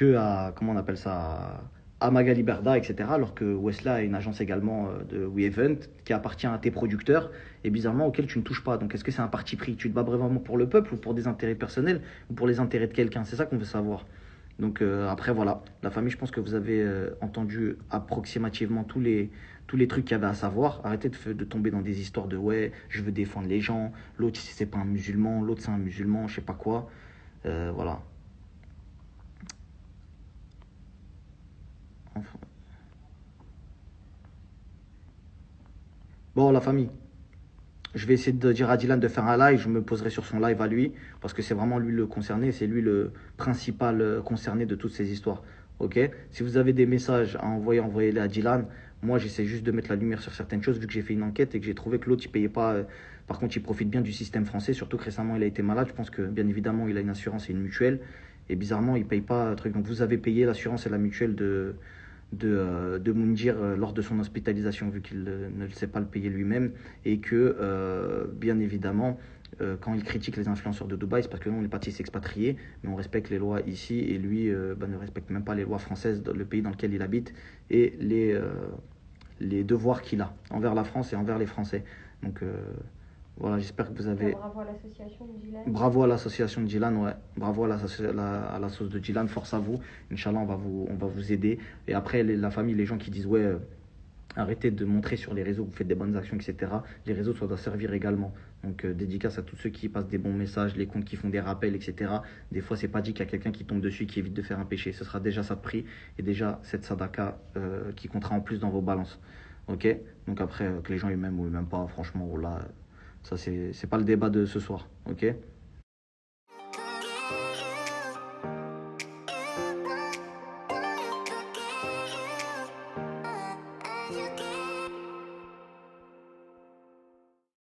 à, comment on appelle ça, à Magali Berda, etc. Alors que Wesley a une agence également de WeEvent qui appartient à tes producteurs et bizarrement auquel tu ne touches pas. Donc est-ce que c'est un parti pris? Tu te bats vraiment pour le peuple ou pour des intérêts personnels ou pour les intérêts de quelqu'un? C'est ça qu'on veut savoir. Donc après voilà, la famille, je pense que vous avez entendu approximativement tous les trucs qu'il y avait à savoir. Arrêtez de tomber dans des histoires de ouais, je veux défendre les gens, l'autre c'est pas un musulman, l'autre c'est un musulman, je sais pas quoi. Voilà. Enfin. Bon, la famille, Je vais essayer de dire à Dylan de faire un live, je me poserai sur son live à lui, parce que c'est vraiment lui le concerné, c'est lui le principal concerné de toutes ces histoires. Ok? Si vous avez des messages à envoyer, envoyez-les à Dylan. Moi, j'essaie juste de mettre la lumière sur certaines choses, vu que j'ai fait une enquête et que j'ai trouvé que l'autre, il payait pas. Par contre, il profite bien du système français, surtout que récemment, il a été malade. Je pense que, bien évidemment, il a une assurance et une mutuelle. Et bizarrement, il ne paye pas un truc. Donc, vous avez payé l'assurance et la mutuelle de Moundir lors de son hospitalisation, vu qu'il ne sait pas le payer lui-même. Et que, bien évidemment, quand il critique les influenceurs de Dubaï, c'est parce que nous, on est parti s'expatrier, mais on respecte les lois ici. Et lui ne respecte même pas les lois françaises, dans le pays dans lequel il habite, et les devoirs qu'il a envers la France et envers les Français. Donc voilà, j'espère que vous avez... Bravo à l'association de Dylan. Bravo à l'association de Dylan, ouais. Bravo à la sauce de Dylan, force à vous. Inch'Allah, on va vous aider. Et après, la famille, les gens qui disent, ouais, arrêtez de montrer sur les réseaux que vous faites des bonnes actions, etc. Les réseaux, ça doit servir également. Donc dédicace à tous ceux qui passent des bons messages, les comptes qui font des rappels, etc. Des fois, c'est pas dit qu'il y a quelqu'un qui tombe dessus, qui évite de faire un péché. Ce sera déjà ça de prix et déjà cette sadaka qui comptera en plus dans vos balances. Ok? Donc après, que les gens aient même ou même pas, franchement, là, ça c'est pas le débat de ce soir. Ok?